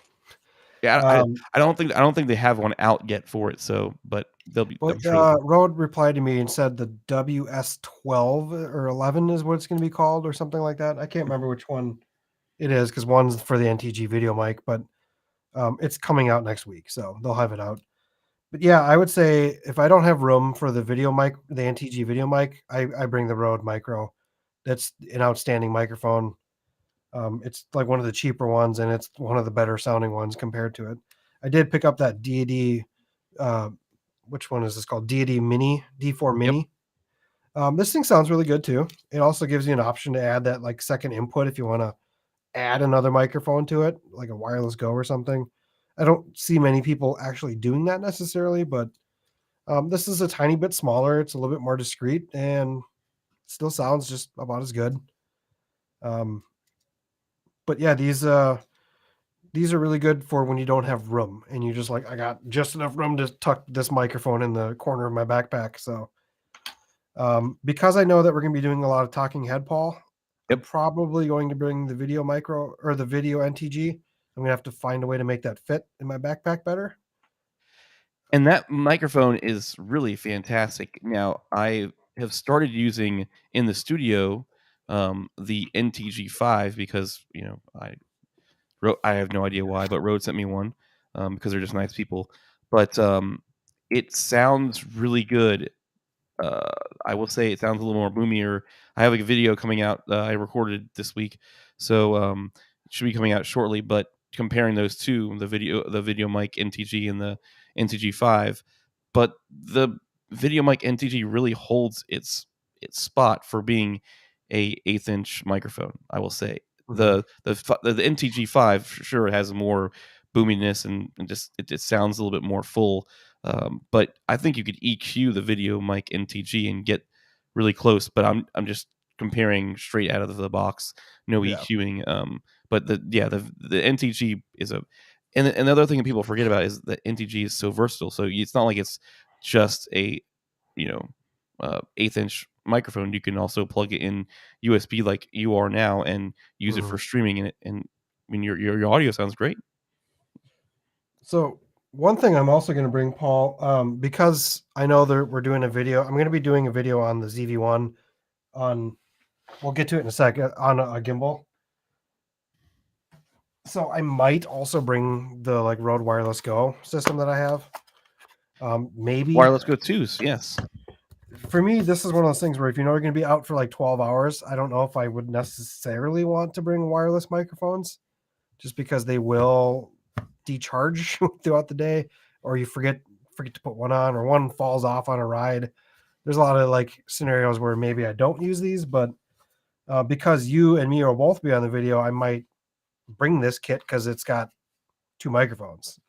Speaker 2: Yeah, I don't think they have one out yet for it. So, but they'll be.
Speaker 3: But Rode replied to me and said the WS12 or 11 is what it's going to be called, or something like that. I can't remember which one it is because one's for the NTG video mic, but it's coming out next week, so they'll have it out. But yeah, I would say if I don't have room for the video mic, the NTG video mic, I bring the Rode Micro. That's an outstanding microphone. It's like one of the cheaper ones, and it's one of the better sounding ones compared to it. I did pick up that Deity. Which one is this called? Deity Mini D4 Mini. This thing sounds really good too. It also gives you an option to add that like second input if you want to add another microphone to it, like a wireless Go or something. I don't see many people actually doing that necessarily, but this is a tiny bit smaller. It's a little bit more discreet and still sounds just about as good. But yeah, these are really good for when you don't have room and you just like, I got just enough room to tuck this microphone in the corner of my backpack. So because I know that we're going to be doing a lot of talking head, Paul, I'm probably going to bring the video micro or the video NTG. I'm going to have to find a way to make that fit in my backpack better.
Speaker 2: And that microphone is really fantastic. Now, I have started using in the studio the NTG5 because, I have no idea why, but Rode sent me one because they're just nice people. But it sounds really good. I will say it sounds a little more boomier. I have a video coming out I recorded this week, so it should be coming out shortly. But comparing those two, the video mic NTG and the NTG5, but the video mic NTG really holds its spot for being a 1/8 inch microphone. I will say the NTG5 sure has more boominess and just it sounds a little bit more full. But I think you could EQ the video mic NTG and get really close. But I'm just comparing straight out of the box, no EQing. But the NTG is and the other thing that people forget about is that NTG is so versatile. So it's not like it's just a 1/8 inch microphone. You can also plug it in USB like you are now and use it for streaming. And I mean your audio sounds great.
Speaker 3: So one thing I'm also going to bring, Paul, because I know that we're doing a video. I'm going to be doing a video on the ZV-1 on. We'll get to it in a second on a gimbal. So I might also bring the like Rode Wireless Go system that I have. Maybe
Speaker 2: Wireless Go 2s, yes.
Speaker 3: For me, this is one of those things where if you know you're going to be out for like 12 hours, I don't know if I would necessarily want to bring wireless microphones just because they will decharge throughout the day, or you forget to put one on, or one falls off on a ride. There's a lot of like scenarios where maybe I don't use these, but because you and me will both be on the video, I might bring this kit because it's got 2 microphones.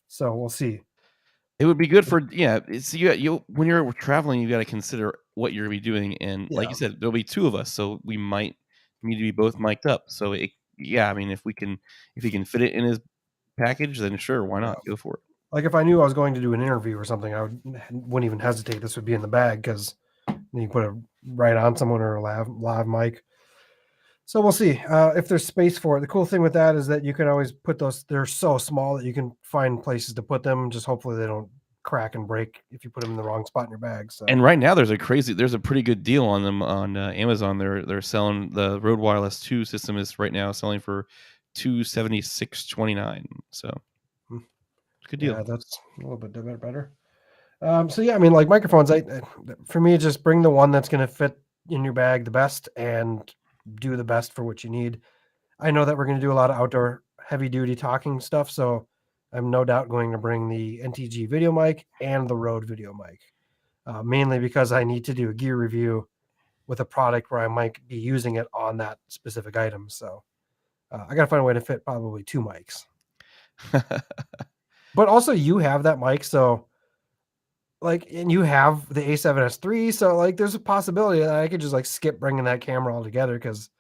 Speaker 3: So we'll see.
Speaker 2: It would be good for It's you when you're traveling, you got to consider what you're gonna be doing, and like you said, there'll be 2 of us, so we might need to be both mic'd up. So I mean, if he can fit it in his package, then sure, why not? Go for it.
Speaker 3: Like if I knew I was going to do an interview or something, I wouldn't even hesitate. This would be in the bag because you put it right on someone or a live mic. So we'll see if there's space for it. The cool thing with that is that you can always put those. They're so small that you can find places to put them. Just hopefully they don't crack and break if you put them in the wrong spot in your bag. So.
Speaker 2: And right now there's a pretty good deal on them on Amazon. They're selling the Rode Wireless 2 system is right now selling for $276.29. So good deal.
Speaker 3: Yeah, that's a little bit better. So yeah, I mean, like microphones, for me, just bring the one that's going to fit in your bag the best and do the best for what you need. I know that we're going to do a lot of outdoor heavy duty talking stuff, so I'm no doubt going to bring the NTG video mic and the Rode video mic, mainly because I need to do a gear review with a product where I might be using it on that specific item. So I got to find a way to fit probably 2 mics. But also you have that mic, so like, and you have the A7S III, so like there's a possibility that I could just like skip bringing that camera altogether, because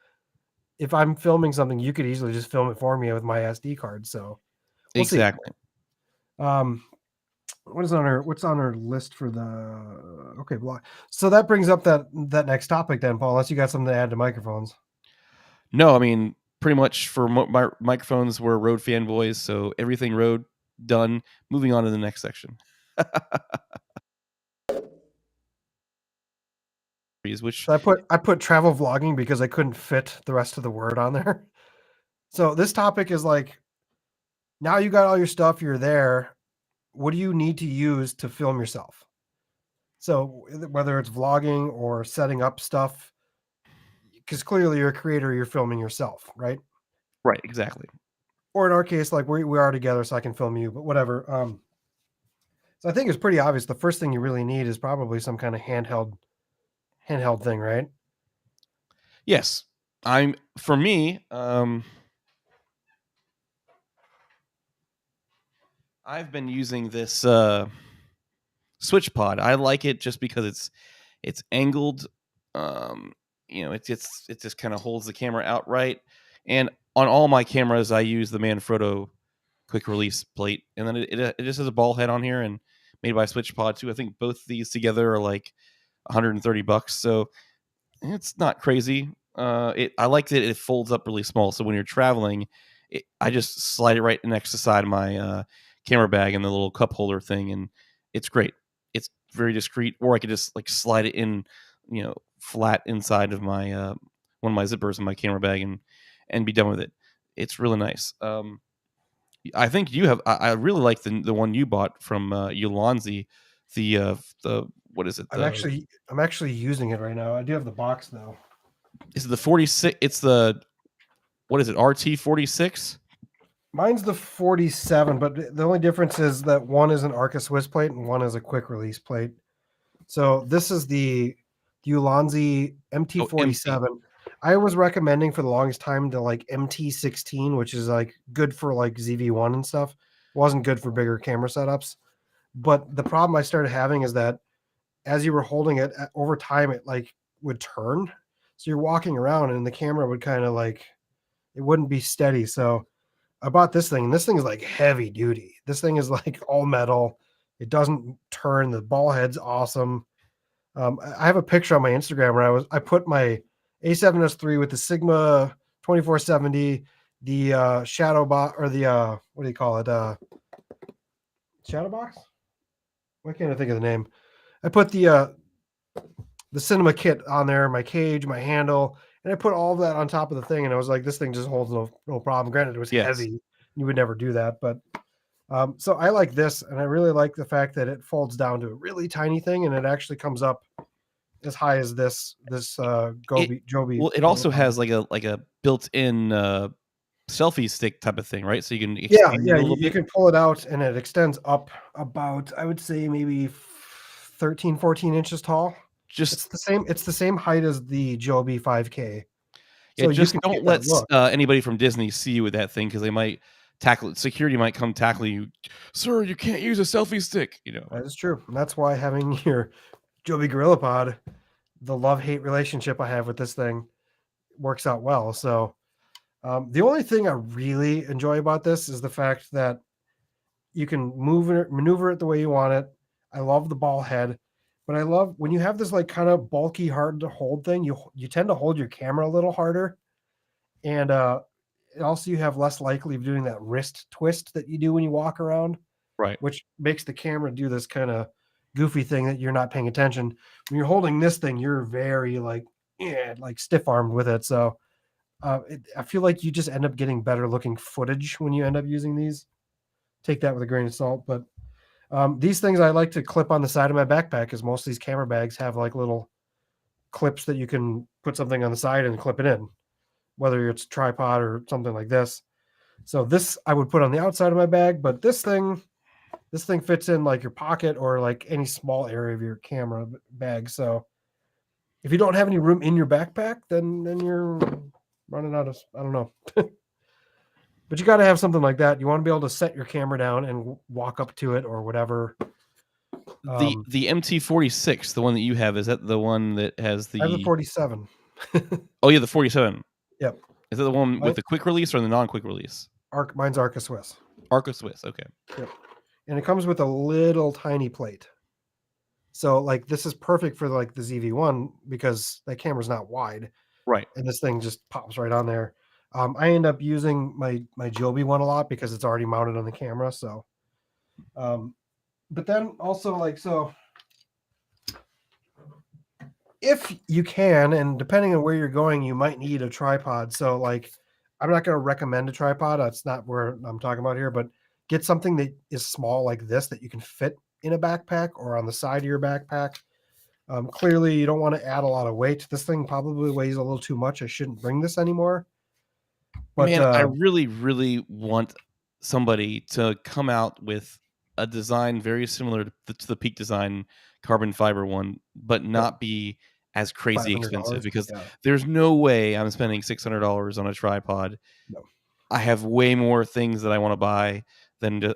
Speaker 3: if I'm filming something, you could easily just film it for me with my SD card. So we'll
Speaker 2: exactly.
Speaker 3: See. What's on our list for the block? So that brings up that next topic then, Paul, unless you got something to add to microphones.
Speaker 2: No, I mean, pretty much for my microphones, we're Rode fanboys, so everything Rode done. Moving on to the next section.
Speaker 3: So I put travel vlogging because I couldn't fit the rest of the word on there. So this topic is like, now you got all your stuff, you're there. What do you need to use to film yourself? So whether it's vlogging or setting up stuff, because clearly you're a creator, you're filming yourself, right?
Speaker 2: Right, exactly.
Speaker 3: Or in our case, like we are together, so I can film you, but whatever. So I think it's pretty obvious. The first thing you really need is probably some kind of handheld thing, right?
Speaker 2: Yes. For me, I've been using this switch pod. I like it just because it's angled. It just kind of holds the camera outright. And on all my cameras, I use the Manfrotto quick release plate, and then it just has a ball head on here and made by SwitchPod too. I think both these together are like $130, so it's not crazy. I like that it folds up really small, so when you're traveling, I just slide it right next to the side of my camera bag and the little cup holder thing, and it's great. It's very discreet, or I could just like slide it in, flat inside of my one of my zippers in my camera bag and be done with it. It's really nice. I think you have. I really like the one you bought from Ulanzi. The what is it?
Speaker 3: I'm actually using it right now. I do have the box though.
Speaker 2: Is it the 46? It's the what is it? RT 46.
Speaker 3: Mine's the 47, but the only difference is that one is an Arca Swiss plate and one is a quick release plate. So this is the Ulanzi MT47. I was recommending for the longest time the like MT16, which is like good for like ZV1 and stuff. It wasn't good for bigger camera setups. But the problem I started having is that as you were holding it over time, it like would turn. So you're walking around and the camera would kind of like, it wouldn't be steady. So I bought this thing, and this thing is like heavy duty. This thing is like all metal. It doesn't turn. The ball head's awesome. I have a picture on my Instagram where I put my A7S III with the Sigma 2470, the shadow box, or the what do you call it? Shadow box? Why can't I think of the name? I put the cinema kit on there, my cage, my handle, and I put all of that on top of the thing, and I was like, this thing just holds no problem. Granted, it was heavy. You would never do that, but so I like this, and I really like the fact that it folds down to a really tiny thing, and it actually comes up as high as this Joby.
Speaker 2: Well, it also has like a built-in selfie stick type of thing, right? So you can
Speaker 3: you can pull it out, and it extends up about, I would say, maybe 13, 14 inches tall. It's the same height as the Joby 5K.
Speaker 2: So just don't let anybody from Disney see you with that thing, because they might tackle it. Security might come tackle you. Sir, you can't use a selfie stick.
Speaker 3: That is true. And that's why having your Joby GorillaPod, the love-hate relationship I have with this thing, works out well. So the only thing I really enjoy about this is the fact that you can maneuver it the way you want it. I love the ball head, but I love when you have this like kind of bulky, hard to hold thing, you tend to hold your camera a little harder. And also you have less likely of doing that wrist twist that you do when you walk around.
Speaker 2: Right.
Speaker 3: Which makes the camera do this kind of goofy thing that you're not paying attention. When you're holding this thing, you're very like stiff-armed with it. So I feel like you just end up getting better looking footage when you end up using these. Take that with a grain of salt. But these things I like to clip on the side of my backpack, because most of these camera bags have like little clips that you can put something on the side and clip it in, whether it's a tripod or something like this. So this I would put on the outside of my bag, but this thing fits in like your pocket or like any small area of your camera bag. So if you don't have any room in your backpack, then you're running out of, I don't know. But you got to have something like that. You want to be able to set your camera down and walk up to it or whatever.
Speaker 2: The MT46, the one that you have, is that the one that has the?
Speaker 3: I have the 47.
Speaker 2: Oh yeah, the 47.
Speaker 3: Yep.
Speaker 2: Is that the one with the quick release or the non-quick release?
Speaker 3: Mine's Arca Swiss.
Speaker 2: Arca Swiss. Okay.
Speaker 3: Yep. And it comes with a little tiny plate. So like this is perfect for like the ZV1 because that camera's not wide.
Speaker 2: Right.
Speaker 3: And this thing just pops right on there. I end up using my Joby one a lot because it's already mounted on the camera. So, but then also like, so if you can, and depending on where you're going, you might need a tripod. So like, I'm not going to recommend a tripod. That's not where I'm talking about here, but get something that is small like this that you can fit in a backpack or on the side of your backpack. Clearly, you don't want to add a lot of weight. This thing probably weighs a little too much. I shouldn't bring this anymore. But
Speaker 2: Man, I really, really want somebody to come out with a design very similar to the Peak Design carbon fiber one, but not be as crazy expensive,
Speaker 3: $500.
Speaker 2: because
Speaker 3: Yeah,
Speaker 2: there's no way I'm spending $600 on a tripod.
Speaker 3: no.
Speaker 2: I have way more things that I want to buy than to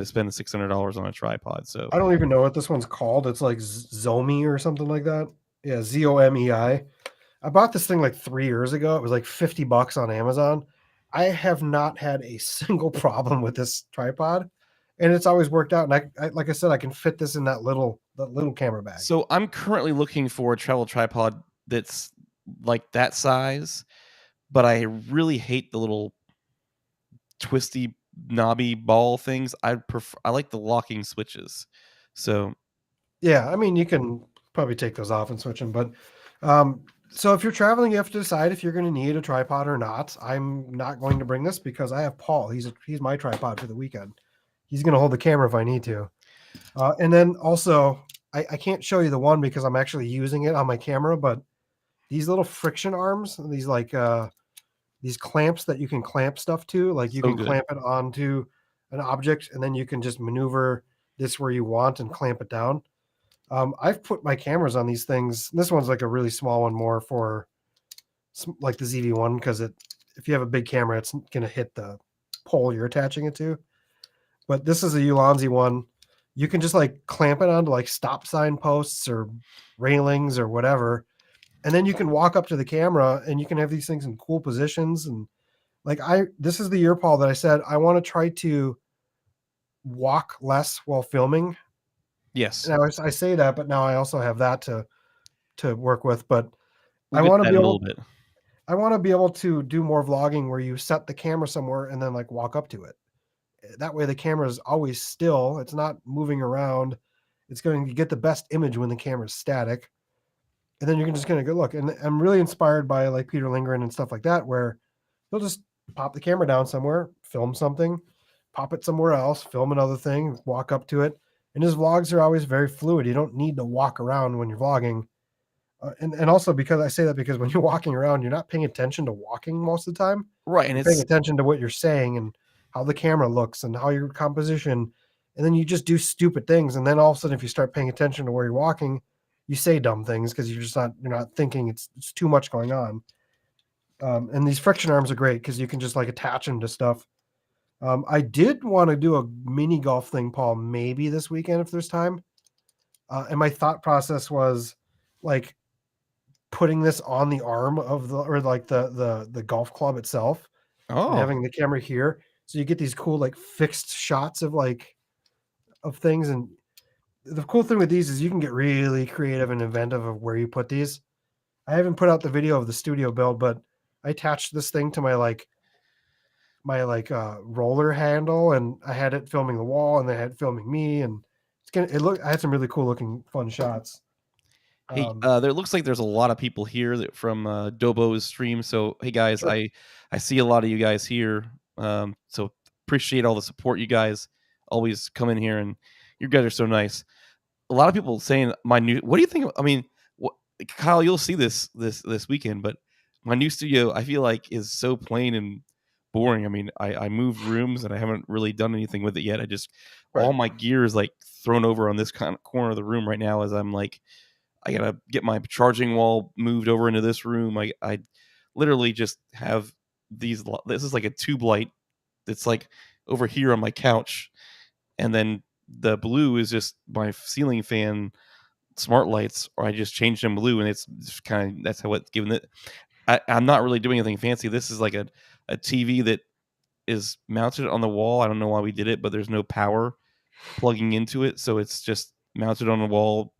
Speaker 2: spend $600 on a tripod. So
Speaker 3: I don't even know what this one's called. It's like Zomi or something like that. Yeah, Zomei. I bought this thing like 3 years ago. It was like $50 on Amazon. I have not had a single problem with this tripod, and it's always worked out. And I like I said, I can fit this in that little camera bag.
Speaker 2: So I'm currently looking for a travel tripod that's like that size, but I really hate the little twisty knobby ball things. I like the locking switches. So
Speaker 3: Yeah, I mean, you can probably take those off and switch them, but so if you're traveling, you have to decide if you're going to need a tripod or not. I'm not going to bring this because I have Paul. He's my tripod for the weekend. He's going to hold the camera if I need to. And then also, I can't show you the one because I'm actually using it on my camera, but these little friction arms, these clamps that you can clamp stuff to, like you
Speaker 2: so
Speaker 3: can
Speaker 2: good.
Speaker 3: clamp it onto an object and then you can just maneuver this where you want and clamp it down. I've put my cameras on these things. This one's like a really small one, more for like the ZV-1, because if you have a big camera, it's going to hit the pole you're attaching it to. But this is a Ulanzi one. You can just like clamp it onto like stop sign posts or railings or whatever, and then you can walk up to the camera and you can have these things in cool positions. And like this is the year, Paul, that I said I want to try to walk less while filming.
Speaker 2: Yes.
Speaker 3: Now I say that, but now I also have that to work with. But
Speaker 2: We'll
Speaker 3: I
Speaker 2: get
Speaker 3: want
Speaker 2: to
Speaker 3: to
Speaker 2: that
Speaker 3: be
Speaker 2: in a
Speaker 3: able
Speaker 2: little bit.
Speaker 3: I want to be able to do more vlogging where you set the camera somewhere and then like walk up to it. That way the camera is always still. It's not moving around. It's going to get the best image when the camera is static. And then you're just going to go look. And I'm really inspired by like Peter Lindgren and stuff like that, where they'll just pop the camera down somewhere, film something, pop it somewhere else, film another thing, walk up to it. And his vlogs are always very fluid. You don't need to walk around when you're vlogging. And also, because I say that because when you're walking around, you're not paying attention to walking most of the time.
Speaker 2: Right, and
Speaker 3: You're paying
Speaker 2: it's
Speaker 3: attention to what you're saying and how the camera looks and how your composition. And then you just do stupid things. And then all of a sudden, if you start paying attention to where you're walking, you say dumb things because you're not thinking. It's too much going on. And these friction arms are great because you can just like attach them to stuff. I did want to do a mini golf thing, Paul, maybe this weekend if there's time. And my thought process was like putting this on the arm of the golf club itself and
Speaker 2: oh,
Speaker 3: having the camera here. So you get these cool like fixed shots of things. And the cool thing with these is you can get really creative and inventive of where you put these. I haven't put out the video of the studio build, but I attached this thing to my roller handle, and I had it filming the wall, and they had filming me, and I had some really cool looking fun shots.
Speaker 2: hey, there looks like there's a lot of people here from Dobo's stream. So hey guys,
Speaker 3: Sure.
Speaker 2: I see a lot of you guys here. So appreciate all the support you guys always come in here, and you guys are so nice. A lot of people saying my new. What do you think? I mean, Kyle, you'll see this weekend, but my new studio I feel like is so plain and boring. I mean, I moved rooms and I haven't really done anything with it yet. All
Speaker 3: Right.
Speaker 2: my gear is like thrown over on this kind of corner of the room right now as I'm like, I gotta get my charging wall moved over into this room. I literally just have this is like a tube light that's like over here on my couch, and then the blue is just my ceiling fan smart lights, or I just changed them blue, and it's just kind of that's how it's given it. I'm not really doing anything fancy. This is like a TV that is mounted on the wall. I don't know why we did it, but there's no power plugging into it, so it's just mounted on the wall.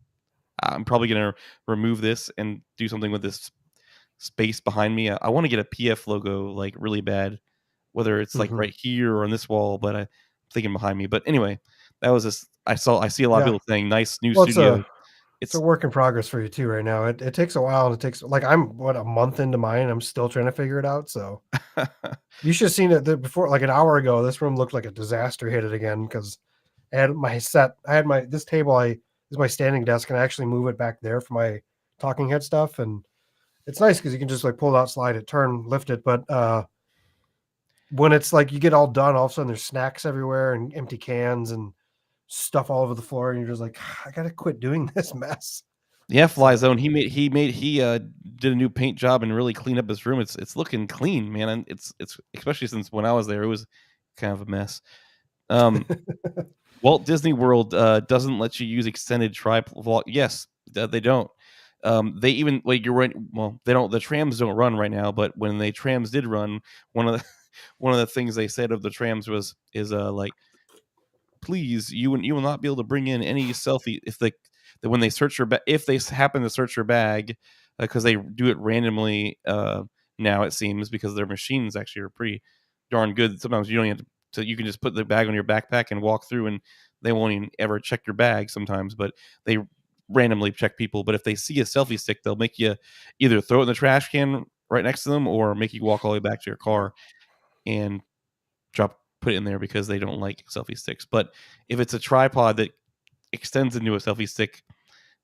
Speaker 2: I'm probably gonna remove this and do something with this space behind me. I want to get a PF logo like really bad, whether it's like
Speaker 3: Mhm.
Speaker 2: right here or on this wall, but I'm thinking behind me. But anyway, that was just I see a lot of
Speaker 3: Yeah.
Speaker 2: people saying nice new
Speaker 3: Well,
Speaker 2: studio.
Speaker 3: it's a
Speaker 2: It's
Speaker 3: work in progress for you too right now. It takes a while, and it takes like I'm a month into mine. I'm still trying to figure it out. So you should have seen it before, like an hour ago. This room looked like a disaster hit it again because I had my this table I is my standing desk, and I actually move it back there for my talking head stuff. And it's nice because you can just like pull it out, slide it, turn, lift it. But when it's like you get all done, all of a sudden there's snacks everywhere and empty cans and stuff all over the floor, and you're just like, I gotta quit doing this mess.
Speaker 2: Yeah, Fly Zone. He did a new paint job and really cleaned up his room. It's looking clean, man. And it's especially since when I was there, it was kind of a mess. Walt Disney World doesn't let you use extended tripod. Yes, they don't. They even like you're right. Well, they don't. The trams don't run right now, but when the trams did run, one of the things they said of the trams is like, please, you will not be able to bring in any selfie if when they search your if they happen to search your bag, because they do it randomly now, it seems, because their machines actually are pretty darn good. Sometimes you don't have to you can just put the bag on your backpack and walk through, and they won't even ever check your bag sometimes, but they randomly check people. But if they see a selfie stick, they'll make you either throw it in the trash can right next to them or make you walk all the way back to your car and put it in there, because they don't like selfie sticks. But if it's a tripod that extends into a selfie stick,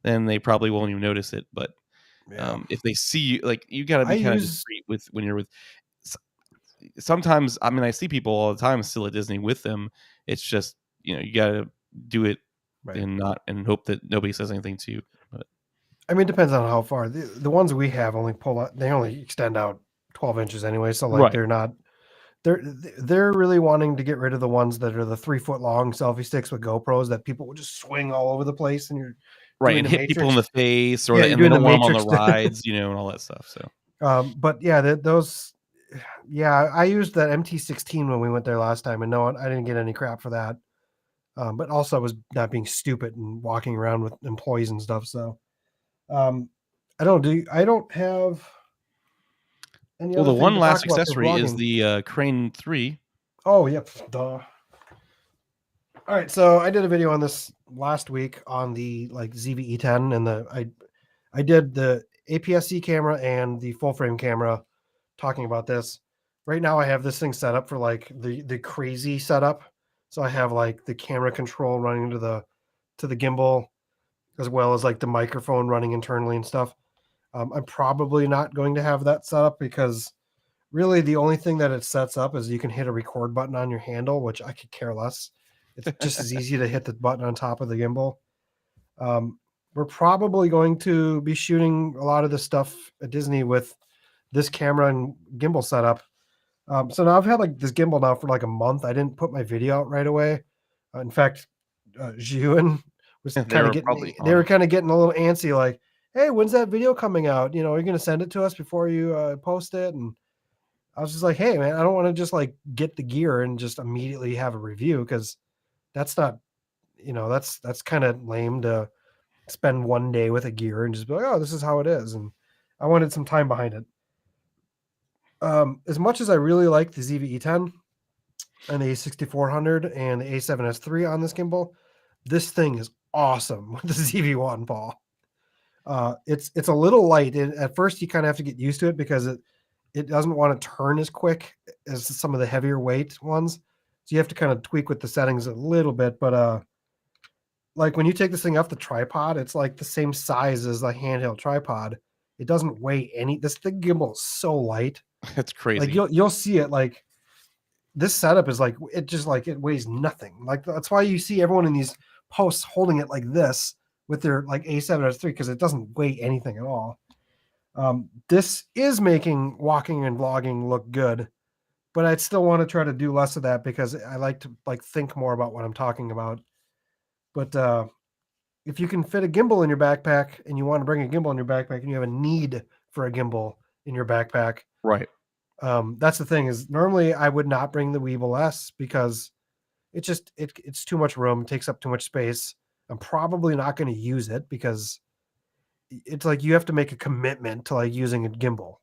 Speaker 2: then they probably won't even notice it. But if they see you, like, you got to be kind of discreet with when you're with. Sometimes, I mean, I see people all the time still at Disney with them. It's just, you got to do it and hope that nobody says anything to you. But
Speaker 3: I mean, it depends on how far. The ones we have only pull out. They only extend out 12 inches anyway. So like they're not. They're really wanting to get rid of the ones that are the 3 foot long selfie sticks with GoPros that people will just swing all over the place, and you're
Speaker 2: and hit people in the face, or
Speaker 3: and
Speaker 2: they don't want them on the rides, and all that stuff. So,
Speaker 3: but yeah, those, yeah, I used that MT16 when we went there last time, and no, I didn't get any crap for that. But also I was not being stupid and walking around with employees and stuff. So, I don't have.
Speaker 2: Well, the one last accessory is the Crane 3.
Speaker 3: Oh, yep. Duh. All right, so I did a video on this last week on the ZV-E10, and I did the APS-C camera and the full frame camera, talking about this. Right now I have this thing set up for like the crazy setup. So I have like the camera control running to the gimbal, as well as like the microphone running internally and stuff. I'm probably not going to have that set up, because really the only thing that it sets up is you can hit a record button on your handle, which I could care less. It's just as easy to hit the button on top of the gimbal. We're probably going to be shooting a lot of this stuff at Disney with this camera and gimbal setup. So now I've had like this gimbal now for like a month. I didn't put my video out right away. In fact, June was kind of getting, they were kind of getting a little antsy, like, hey, when's that video coming out? Are you going to send it to us before you post it? And I was just like, hey, man, I don't want to just like get the gear and just immediately have a review, because that's not, that's kind of lame to spend one day with a gear and just be like, oh, this is how it is. And I wanted some time behind it. As much as I really like the ZV-E10 and the A6400 and the A7S III on this gimbal, this thing is awesome with the ZV-1, Paul. It's a little light. At first, you kind of have to get used to it, because it doesn't want to turn as quick as some of the heavier weight ones. So you have to kind of tweak with the settings a little bit. But like when you take this thing off the tripod, it's like the same size as the handheld tripod. It doesn't weigh any. This thing gimbal is so light.
Speaker 2: It's crazy.
Speaker 3: Like you'll see it. Like this setup is like it weighs nothing. Like that's why you see everyone in these posts holding it like this with their like A7S III, because it doesn't weigh anything at all. This is making walking and vlogging look good, but I'd still want to try to do less of that, because I like to think more about what I'm talking about. But if you can fit a gimbal in your backpack, and you want to bring a gimbal in your backpack, and you have a need for a gimbal in your backpack,
Speaker 2: right?
Speaker 3: That's the thing, is normally I would not bring the Weeble S, because it's too much room, takes up too much space. I'm probably not going to use it, because it's like you have to make a commitment to like using a gimbal.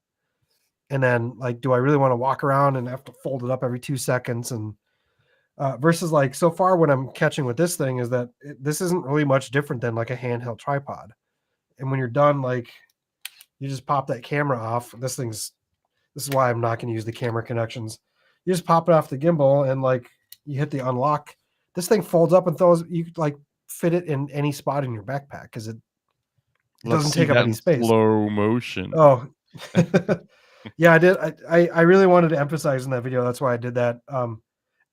Speaker 3: And then like, do I really want to walk around and have to fold it up every 2 seconds? And versus like, so far what I'm catching with this thing is that this isn't really much different than like a handheld tripod. And when you're done, like you just pop that camera off. This is why I'm not going to use the camera connections. You just pop it off the gimbal, and like you hit the unlock. This thing folds up and throws, you like fit it in any spot in your backpack because it
Speaker 2: Let's
Speaker 3: doesn't
Speaker 2: see
Speaker 3: take up
Speaker 2: that
Speaker 3: any
Speaker 2: in
Speaker 3: space.
Speaker 2: slow motion.
Speaker 3: Oh, yeah, I did. I really wanted to emphasize in that video. That's why I did that.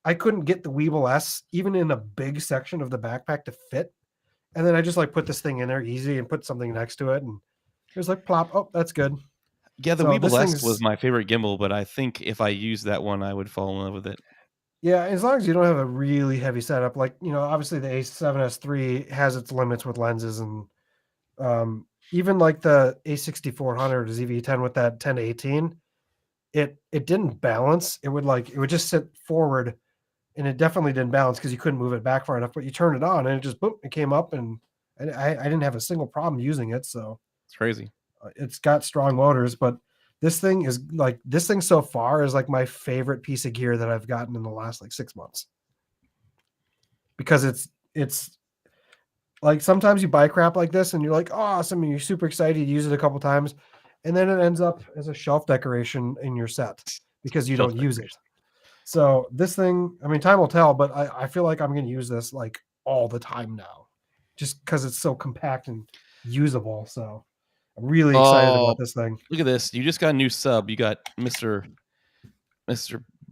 Speaker 3: I couldn't get the Weeble S even in a big section of the backpack to fit. And then I just like put this thing in there easy and put something next to it. And it was like plop. Oh, that's good.
Speaker 2: Yeah, the
Speaker 3: So this
Speaker 2: Weeble S was
Speaker 3: thing's,
Speaker 2: my favorite gimbal, but I think if I used that one, I would fall in love with it.
Speaker 3: yeah, as long as you don't have a really heavy setup, like, obviously the A7S III has its limits with lenses and even like the A6400 or ZV-10 with that 10-18, it didn't balance. It would just sit forward, and it definitely didn't balance because you couldn't move it back far enough. But you turned it on, and it just boom, it came up, and I didn't have a single problem using it. So
Speaker 2: It's crazy.
Speaker 3: it's got strong motors, but this thing so far is like my favorite piece of gear that I've gotten in the last like 6 months because it's like sometimes you buy crap like this and you're like, oh, awesome, and you're super excited to use it a couple times, and then it ends up as a shelf decoration in your set because you
Speaker 2: Shelf
Speaker 3: don't use it. So this thing, I mean, time will tell, but I feel like I'm going to use this like all the time now, just because it's so compact and usable. So I'm really excited
Speaker 2: Oh,
Speaker 3: about this thing.
Speaker 2: look at this! You just got a new sub. You got Mr.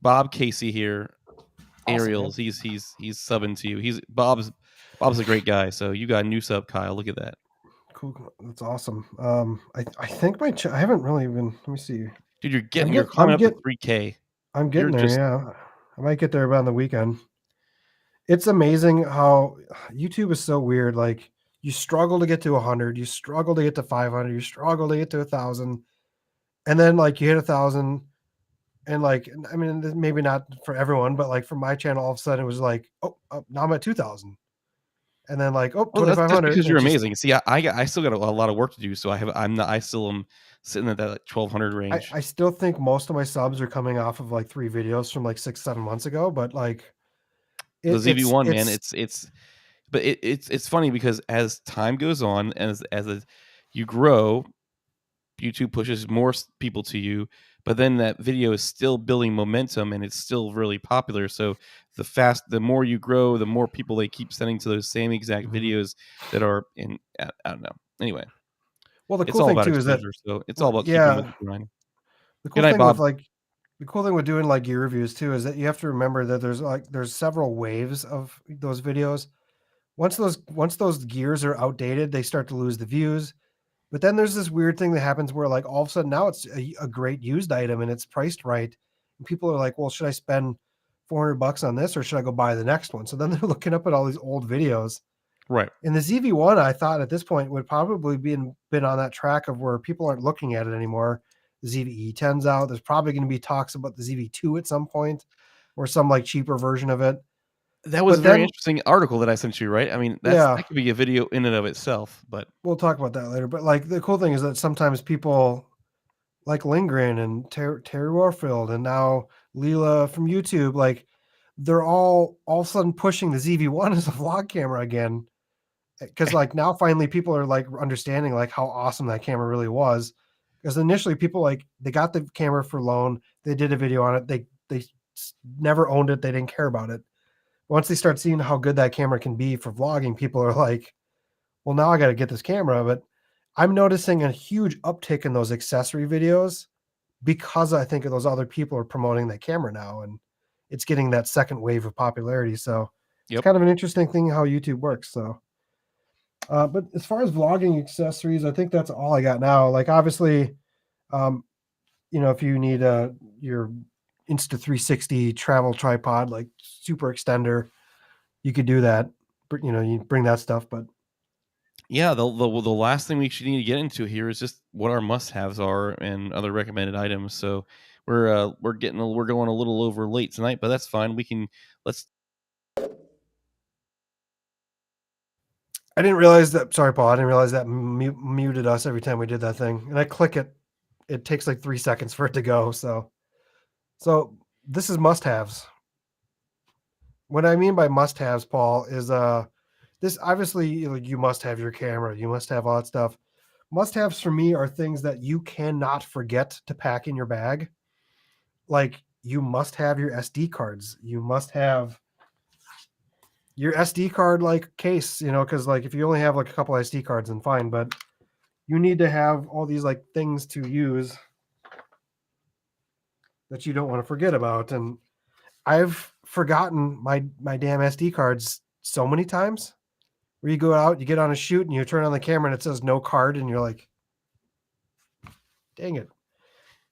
Speaker 2: Bob Casey here.
Speaker 3: Awesome,
Speaker 2: Ariels, he's subbing to you. He's Bob's a great guy. So you got a new sub, Kyle. Look at that.
Speaker 3: Cool. That's awesome. I think I haven't really even. Let me see.
Speaker 2: Dude, you're climbing up to 3K.
Speaker 3: I'm getting
Speaker 2: You're
Speaker 3: there.
Speaker 2: just
Speaker 3: Yeah, I might get there about the weekend. It's amazing how YouTube is so weird. Like you struggle to get to 100, you struggle to get to 500, you struggle to get to 1,000, and then like you hit 1,000, and like I mean maybe not for everyone, but like for my channel, all of a sudden it was like, oh, now I'm at 2,000, and then like, oh,
Speaker 2: well, that's just
Speaker 3: 2,500.
Speaker 2: because you're amazing. See, I still got a lot of work to do. So I still am sitting at that like 1,200 range.
Speaker 3: I still think most of my subs are coming off of like 3 videos from like 6-7 months ago, but like
Speaker 2: The ZV1, man,
Speaker 3: it's
Speaker 2: but it's funny because as time goes on, you grow, YouTube pushes more people to you, but then that video is still building momentum and it's still really popular. So the more you grow, the more people they keep sending to those same exact videos that are in. I don't know. Anyway,
Speaker 3: well, the
Speaker 2: it's
Speaker 3: cool
Speaker 2: all
Speaker 3: thing
Speaker 2: about
Speaker 3: too is that,
Speaker 2: exposure. So it's all about keeping
Speaker 3: yeah,
Speaker 2: with the grind.
Speaker 3: the
Speaker 2: Good
Speaker 3: cool
Speaker 2: night,
Speaker 3: thing with
Speaker 2: Bob.
Speaker 3: like the cool thing with doing like gear reviews too is that you have to remember that there's several waves of those videos. Once those gears are outdated, they start to lose the views. But then there's this weird thing that happens where like all of a sudden now it's a great used item and it's priced right. And people are like, well, should I spend $400 on this or should I go buy the next one? So then they're looking up at all these old videos.
Speaker 2: Right.
Speaker 3: And the ZV-1, I thought at this point would probably been on that track of where people aren't looking at it anymore. The ZV-E10's out. There's probably going to be talks about the ZV-2 at some point or some like cheaper version of it.
Speaker 2: That was
Speaker 3: But
Speaker 2: a very
Speaker 3: then,
Speaker 2: interesting article that I sent you, right? I mean,
Speaker 3: yeah,
Speaker 2: that could be a video in and of itself, but
Speaker 3: we'll talk about that later. But like the cool thing is that sometimes people like Lindgren and Terry Warfield and now Leela from YouTube, like they're all of a sudden pushing the ZV-1 as a vlog camera again. Because like now finally people are like understanding like how awesome that camera really was. Because initially people like they got the camera for loan, they did a video on it, they never owned it, they didn't care about it. Once they start seeing how good that camera can be for vlogging, people are like, well, now I got to get this camera. But I'm noticing a huge uptick in those accessory videos because I think of those other people are promoting that camera now and it's getting that second wave of popularity. So it's kind of an interesting thing how YouTube works. So, but as far as vlogging accessories, I think that's all I got now. Like obviously, if you need your Insta360 travel tripod, like super extender, you could do that. But you bring that stuff, but
Speaker 2: yeah, the last thing we should need to get into here is just what our must-haves are and other recommended items. So we're going a little over late tonight, but that's fine.
Speaker 3: I didn't realize that. Sorry, Paul. I didn't realize that muted us every time we did that thing. And I click it. It takes like 3 seconds for it to go. So this is must-haves. What I mean by must-haves, Paul, is this obviously you must have your camera. You must have all that stuff. Must-haves for me are things that you cannot forget to pack in your bag. Like you must have your SD cards. You must have your SD card like case, because like if you only have like a couple SD cards, then fine, but you need to have all these like things to use that you don't want to forget about. And I've forgotten my damn SD cards so many times. Where you go out, you get on a shoot, and you turn on the camera, and it says no card, and you're like, dang it.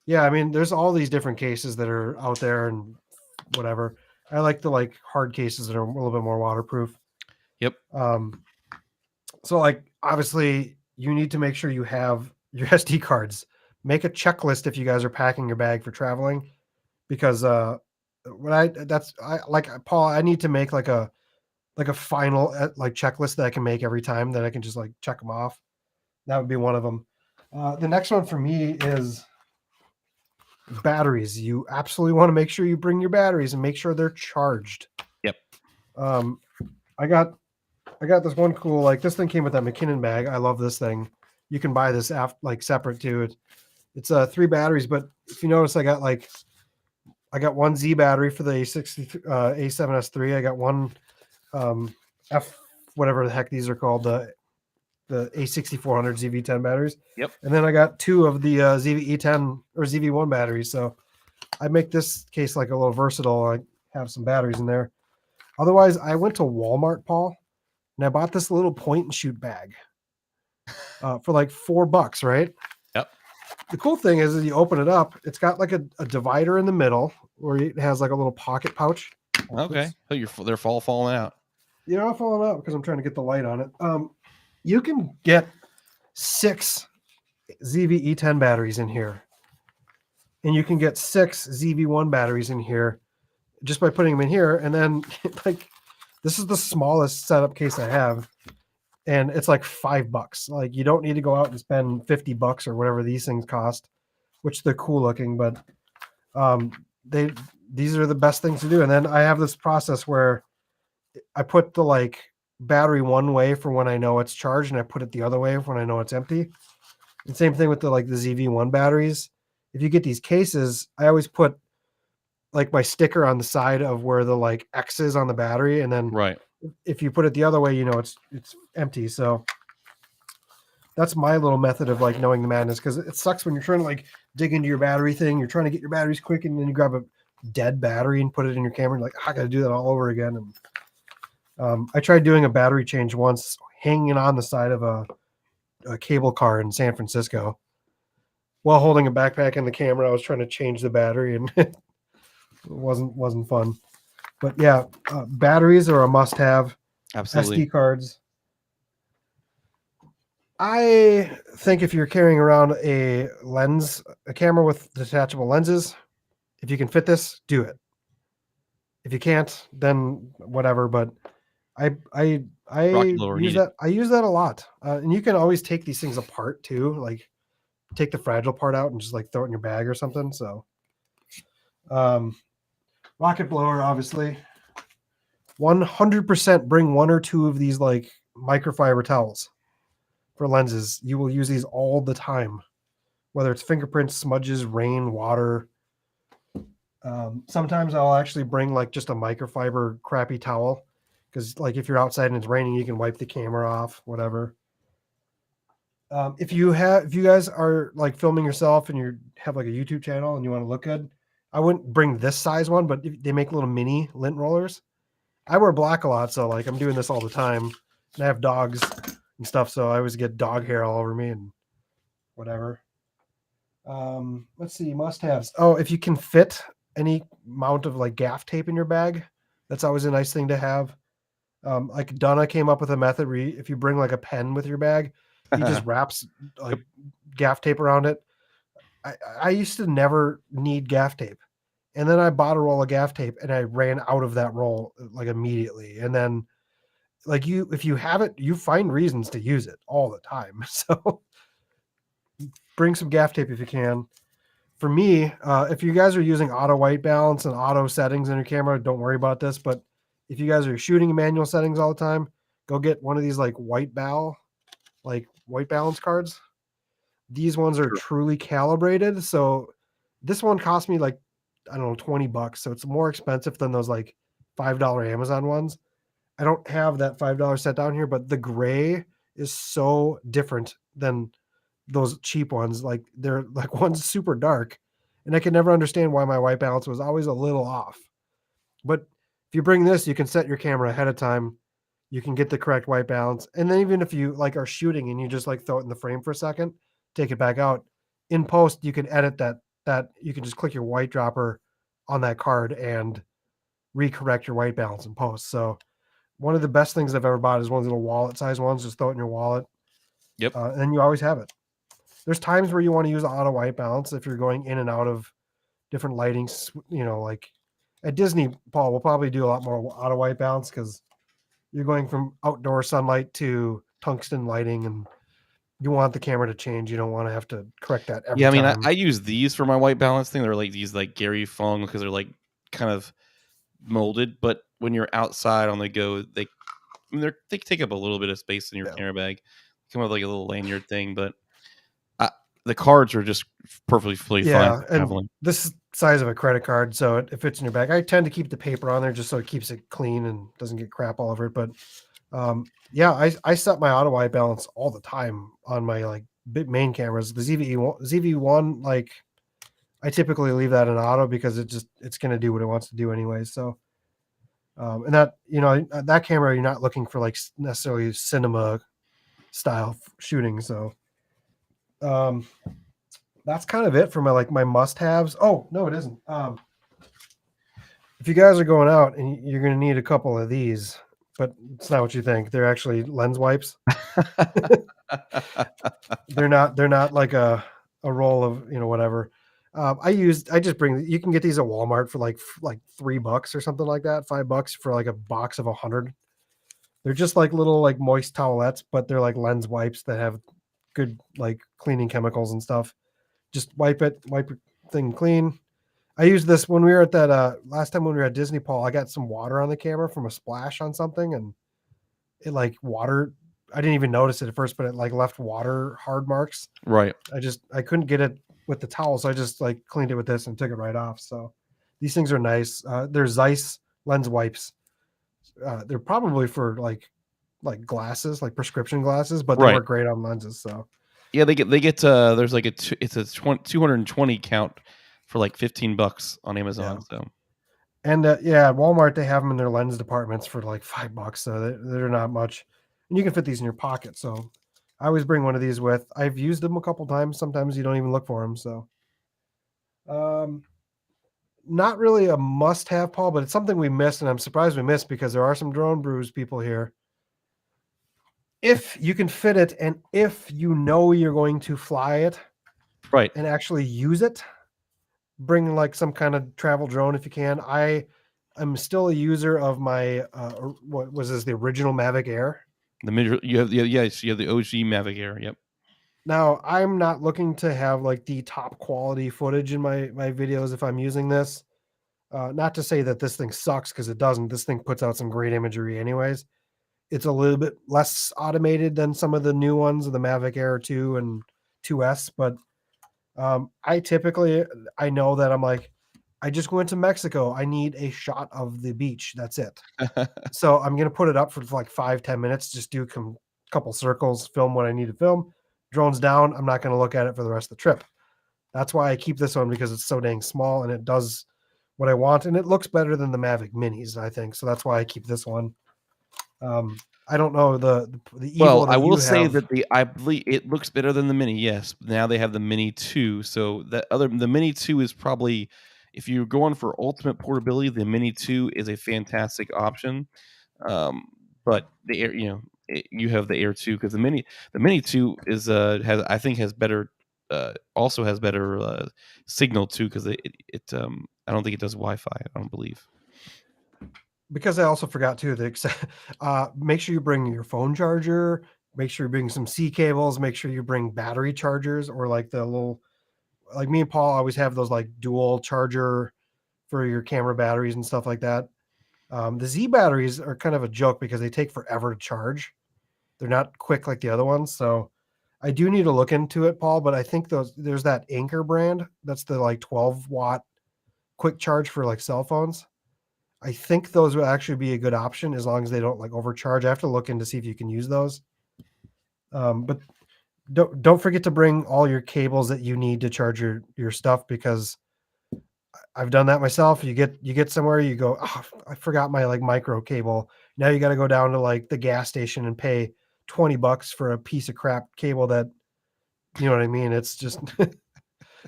Speaker 3: Yeah, I mean, there's all these different cases that are out there, and whatever. I like the like hard cases that are a little bit more waterproof.
Speaker 2: Yep.
Speaker 3: So like obviously you need to make sure you have your SD cards. Make a checklist if you guys are packing your bag for traveling, because like Paul, I need to make like a final like checklist that I can make every time that I can just like check them off. That would be one of them. The next one for me is batteries. You absolutely want to make sure you bring your batteries and make sure they're charged.
Speaker 2: Yep.
Speaker 3: I got this one cool, like this thing came with that Mckinnon bag. I love this thing. You can buy this like separate too. It's 3 batteries, but if you notice, I got one Z battery for the A7S3. I got one F whatever the heck these are called, the A6400 ZV10 batteries.
Speaker 2: Yep.
Speaker 3: And then I got 2 of the ZV-E10 or ZV1 batteries. So I make this case like a little versatile. I have some batteries in there. Otherwise, I went to Walmart, Paul, and I bought this little point and shoot bag for like $4, right?
Speaker 2: Yep.
Speaker 3: The cool thing is you open it up, it's got like a divider in the middle where it has like a little pocket pouch.
Speaker 2: Okay. Oh, they're falling out.
Speaker 3: You're not falling out because I'm trying to get the light on it. You can get 6 ZV-E10 batteries in here, and you can get 6 ZV-1 batteries in here just by putting them in here. And then like this is the smallest setup case I have, and it's like $5. Like you don't need to go out and spend $50 or whatever these things cost, which they're cool looking, but these are the best things to do. And then I have this process where I put the like battery one way for when I know it's charged, and I put it the other way when I know it's empty. And same thing with the ZV-1 batteries. If you get these cases, I always put like my sticker on the side of where the like X is on the battery, and then
Speaker 2: right.
Speaker 3: If you put it the other way, it's empty. So that's my little method of like knowing the madness, because it sucks when you're trying to like dig into your battery thing. You're trying to get your batteries quick, and then you grab a dead battery and put it in your camera. And you're like, I got to do that all over again. And I tried doing a battery change once, hanging on the side of a cable car in San Francisco while holding a backpack and the camera. I was trying to change the battery, and it wasn't fun. But yeah, batteries are a must-have.
Speaker 2: Absolutely.
Speaker 3: SD cards. I think if you're carrying around a camera with detachable lenses, if you can fit this, do it. If you can't, then whatever. But I use that. I use that a lot, and you can always take these things apart too. Like take the fragile part out and just like throw it in your bag or something. So, rocket blower, obviously. 100% bring 1 or 2 of these like microfiber towels for lenses. You will use these all the time, whether it's fingerprints, smudges, rain, water. Sometimes I'll actually bring like just a microfiber crappy towel, because like if you're outside and it's raining, you can wipe the camera off, whatever. If you guys are like filming yourself and you have like a YouTube channel and you want to look good, I wouldn't bring this size one, but they make little mini lint rollers. I wear black a lot, so like I'm doing this all the time, and I have dogs and stuff, so I always get dog hair all over me and whatever. Let's see, must-haves. Oh, if you can fit any amount of like gaff tape in your bag, that's always a nice thing to have. Like Donna came up with a method where if you bring like a pen with your bag, he just wraps like gaff tape around it. I used to never need gaff tape. And then I bought a roll of gaff tape and I ran out of that roll like immediately. And then like if you have it, you find reasons to use it all the time. So bring some gaff tape if you can. For me, if you guys are using auto white balance and auto settings in your camera, don't worry about this. But if you guys are shooting in manual settings all the time, go get one of these like white balance cards. These ones are truly calibrated. So this one cost me like, I don't know, $20. So it's more expensive than those like $5 Amazon ones. I don't have that $5 set down here, but the gray is so different than those cheap ones. Like they're like one's super dark, and I can never understand why my white balance was always a little off. But if you bring this, you can set your camera ahead of time. You can get the correct white balance, and then even if you like are shooting and you just like throw it in the frame for a second, take it back out. In post, you can edit that you can just click your white dropper on that card and recorrect your white balance in post. So one of the best things I've ever bought is one of the little wallet size ones. Just throw it in your wallet.
Speaker 2: Yep.
Speaker 3: And then you always have it. There's times where you want to use auto white balance if you're going in and out of different lightings. Like at Disney, Paul, we'll probably do a lot more auto white balance because you're going from outdoor sunlight to tungsten lighting, and you want the camera to change. You don't want to have to correct that every time.
Speaker 2: Yeah, I mean, I use these for my white balance thing. They're like these like Gary Fung because they're like kind of molded, but when you're outside on the go, they take up a little bit of space in your camera bag. Come with like a little lanyard thing, but the cards are just perfectly fine for traveling.
Speaker 3: This size of a credit card, so it fits in your bag. I tend to keep the paper on there just so it keeps it clean and doesn't get crap all over it. But I set my auto white balance all the time on my like main cameras. The ZV-1, like I typically leave that in auto because it's going to do what it wants to do anyway. So, and that, that camera, you're not looking for like necessarily cinema style shooting. So, that's kind of it for my must-haves. Oh, no, it isn't. If you guys are going out and you're going to need a couple of these, but it's not what you think. They're actually lens wipes. They're not like a roll of, whatever. You can get these at Walmart for like $3 or something like that, $5 for like a box of 100. They're just like little like moist towelettes, but they're like lens wipes that have good like cleaning chemicals and stuff. Just wipe your thing clean. I used this when we were at that last time when we were at Disney, Paul. I got some water on the camera from a splash on something, and it like water. I didn't even notice it at first, but it like left water hard marks.
Speaker 2: Right.
Speaker 3: I couldn't get it with the towel, so I just like cleaned it with this and took it right off. So these things are nice. They're Zeiss lens wipes. They're probably for like glasses, like prescription glasses, but they work great on lenses. So
Speaker 2: yeah, they get there's like it's a 220 count for like $15 on Amazon.
Speaker 3: Yeah.
Speaker 2: So
Speaker 3: and at Walmart they have them in their lens departments for like $5, so they're not much, and you can fit these in your pocket. So I always bring one of these with. I've used them a couple times. Sometimes you don't even look for them. So not really a must-have, Paul, but it's something we missed, and I'm surprised we missed because there are some Drone Brews people here. If you can fit it, and if you know you're going to fly it,
Speaker 2: right,
Speaker 3: and actually use it, bring like some kind of travel drone if you can. I'm still a user of my what was this, the original Mavic Air.
Speaker 2: You have the OG Mavic Air. Yep.
Speaker 3: Now I'm not looking to have like the top quality footage in my videos if I'm using this. Not to say that this thing sucks, because it doesn't. This thing puts out some great imagery anyways. It's a little bit less automated than some of the new ones of the Mavic Air 2 and 2S, but I know that I'm like, I just went to Mexico. I need a shot of the beach. That's it. So I'm going to put it up for like 5-10 minutes. Just do a couple circles, film what I need to film. Drone's down. I'm not going to look at it for the rest of the trip. That's why I keep this one, because it's so dang small and it does what I want. And it looks better than the Mavic Minis, I think. So that's why I keep this one. I don't know the evil.
Speaker 2: Well, I will say that I believe it looks better than the Mini. Yes, now they have the Mini 2. So the Mini 2 is probably, if you're going for ultimate portability, the Mini 2 is a fantastic option. But the Air, you have the Air 2, because the Mini 2 is has better also has better signal too, because it I don't think it does Wi-Fi. I don't believe.
Speaker 3: Because I also forgot too, make sure you bring your phone charger, make sure you bring some C cables, make sure you bring battery chargers, or like the little, like me and Paul always have those like dual charger for your camera batteries and stuff like that. The Z batteries are kind of a joke because they take forever to charge. They're not quick like the other ones. So I do need to look into it, Paul, but I think there's that Anchor brand. That's the like 12-watt quick charge for like cell phones. I think those would actually be a good option as long as they don't like overcharge. I have to look in to see if you can use those. But don't forget to bring all your cables that you need to charge your stuff, because I've done that myself. You get somewhere, you go, oh, I forgot my like micro cable. Now you got to go down to like the gas station and pay $20 for a piece of crap cable that, you know what I mean? It's just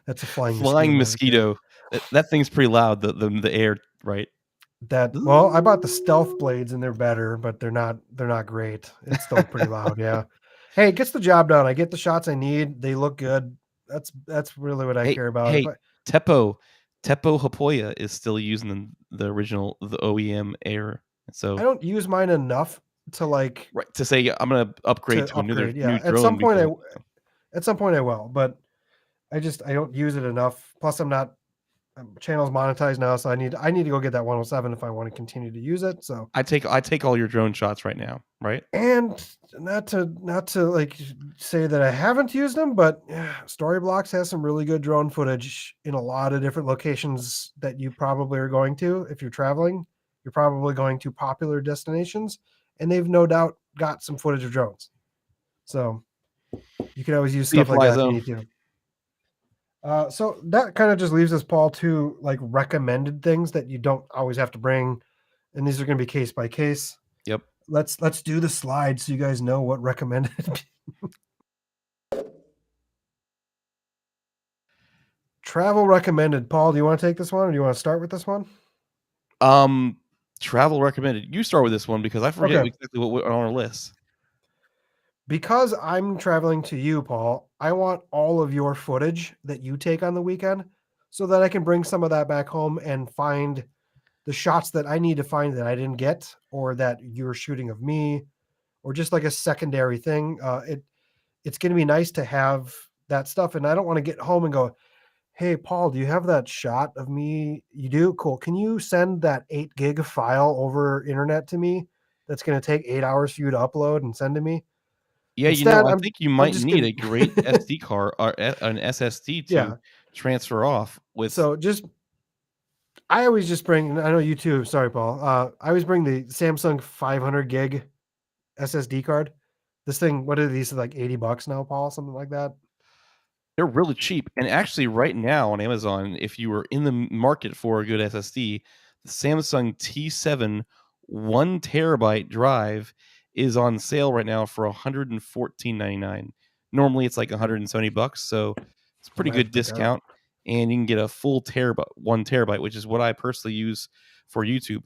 Speaker 3: that's a
Speaker 2: Flying
Speaker 3: mosquito.
Speaker 2: mosquito. That thing's pretty loud. The air, right?
Speaker 3: Well, I bought the stealth blades and they're better, but they're not great. It's still pretty loud. Yeah. Hey, it gets the job done. I get the shots I need. They look good. That's really what I
Speaker 2: Hey,
Speaker 3: care about.
Speaker 2: hey, Teppo Hapoya is still using the original, the OEM air.
Speaker 3: I
Speaker 2: So
Speaker 3: don't use mine enough to like
Speaker 2: right, to say I'm gonna upgrade to another
Speaker 3: upgrade.
Speaker 2: new
Speaker 3: Yeah.
Speaker 2: drone because
Speaker 3: At some point I will, but I don't use it enough. Plus I'm not channel's monetized now, so I need to go get that 107 if I want to continue to use it. So
Speaker 2: I take all your drone shots right now, right?
Speaker 3: and not to like say that I haven't used them, but Storyblocks has some really good drone footage in a lot of different locations that you probably are going to. If you're traveling, you're probably going to popular destinations, and they've no doubt got some footage of drones. So you can always use
Speaker 2: See a
Speaker 3: stuff like
Speaker 2: fly
Speaker 3: that if you
Speaker 2: zone.
Speaker 3: need to. So that kind of just leaves us, Paul, to like recommended things that you don't always have to bring, and these are going to be case by case.
Speaker 2: Yep.
Speaker 3: Let's do the slide so you guys know what recommended. Travel recommended. Paul, do you want to take this one, or do you want to start with this one?
Speaker 2: Travel recommended. You start with this one because I forget
Speaker 3: Okay.
Speaker 2: exactly what on our list.
Speaker 3: Because I'm traveling to you, Paul, I want all of your footage that you take on the weekend so that I can bring some of that back home and find the shots that I need to find that I didn't get, or that you're shooting of me, or just like a secondary thing. It's going to be nice to have that stuff. And I don't want to get home and go, hey, Paul, do you have that shot of me? You do? Cool. Can you send that 8 gig file over internet to me? That's going to take 8 hours for you to upload and send to me.
Speaker 2: Yeah,
Speaker 3: Instead,
Speaker 2: I think you
Speaker 3: I'm
Speaker 2: might
Speaker 3: just
Speaker 2: need
Speaker 3: gonna
Speaker 2: a great SD card or an SSD to
Speaker 3: yeah.
Speaker 2: transfer off with.
Speaker 3: So I always just bring. I know you too. Sorry, Paul. I always bring the Samsung 500 gig SSD card. This thing, what are these, like $80 now, Paul? Something like that.
Speaker 2: They're really cheap, and actually, right now on Amazon, if you were in the market for a good SSD, the Samsung T7 1 terabyte drive is on sale right now for $114.99. Normally, it's like $170, so it's a
Speaker 3: I
Speaker 2: pretty
Speaker 3: might have
Speaker 2: good
Speaker 3: to pick that up.
Speaker 2: discount, and you can get a full terabyte, 1 terabyte, which is what I personally use for YouTube.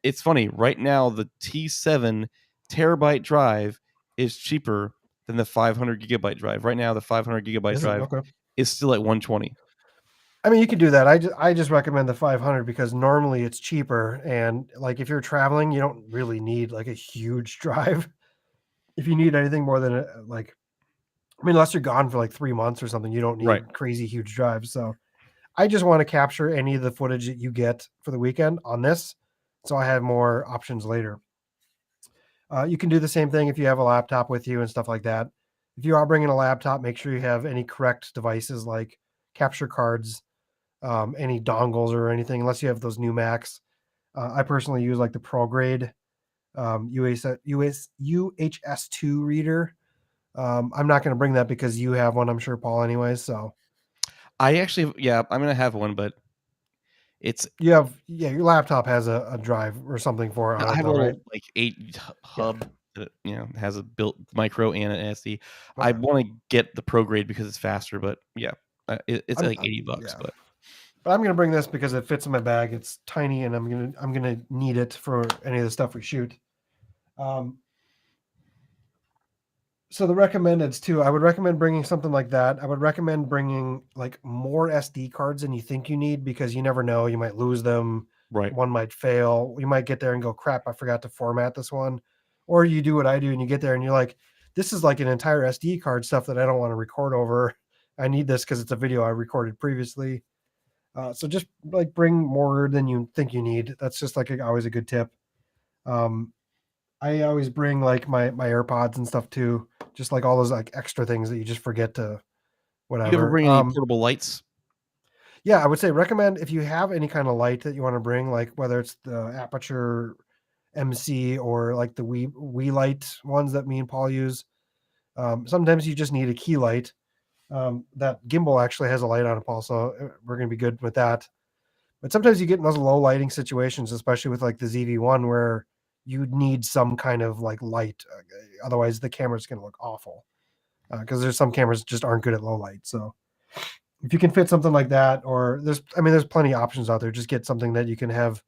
Speaker 2: It's funny. Right now, the T7 terabyte drive is cheaper than the 500 gigabyte drive. Right now, the 500 gigabyte
Speaker 3: Is it
Speaker 2: drive
Speaker 3: okay?
Speaker 2: is still at 120.
Speaker 3: I mean, you can do that. I just recommend the 500 because normally it's cheaper, and like if you're traveling, you don't really need like a huge drive. If you need anything more than like, I mean, unless you're gone for like 3 months or something, you don't
Speaker 2: Right.
Speaker 3: need crazy huge drives. So I just want to capture any of the footage that you get for the weekend on this, so I have more options later. You can do the same thing if you have a laptop with you and stuff like that. If you are bringing a laptop, make sure you have any correct devices like capture cards, any dongles or anything, unless you have those new Macs. I personally use like the Pro Grade UHS2 reader. I'm not going to bring that because you have one, I'm sure, Paul, anyways. So
Speaker 2: I actually, yeah, I'm gonna have one, but it's
Speaker 3: you have, yeah, your laptop has a drive or something for it on
Speaker 2: I
Speaker 3: it
Speaker 2: have a
Speaker 3: though, right?
Speaker 2: little like 8
Speaker 3: Yeah.
Speaker 2: hub that has a built micro and an SD. I
Speaker 3: Okay.
Speaker 2: want to get the Pro Grade because it's faster, but yeah, it's
Speaker 3: I'm,
Speaker 2: like $80,
Speaker 3: yeah.
Speaker 2: but
Speaker 3: But I'm gonna bring this because it fits in my bag. It's tiny, and I'm gonna need it for any of the stuff we shoot. So the recommendeds too. I would recommend bringing something like that. I would recommend bringing like more SD cards than you think you need, because you never know. You might lose them.
Speaker 2: right.
Speaker 3: One might fail. You might get there and go, crap, I forgot to format this one. Or you do what I do and you get there and you're like, this is like an entire SD card stuff that I don't want to record over. I need this because it's a video I recorded previously. So just like bring more than you think you need. That's just like always a good tip. I always bring like my AirPods and stuff too. Just like all those like extra things that you just forget to
Speaker 2: You ever
Speaker 3: whatever.
Speaker 2: bring any portable lights?
Speaker 3: Yeah, I would say recommend if you have any kind of light that you want to bring, like whether it's the Aperture MC or like the Wii light ones that me and Paul use. Sometimes you just need a key light. That gimbal actually has a light on it, Paul, so we're going to be good with that. But sometimes you get in those low lighting situations, especially with like the ZV-1, where you need some kind of like light. Otherwise, the camera's going to look awful because there's some cameras just aren't good at low light. So if you can fit something like that, or there's plenty of options out there. Just get something that you can have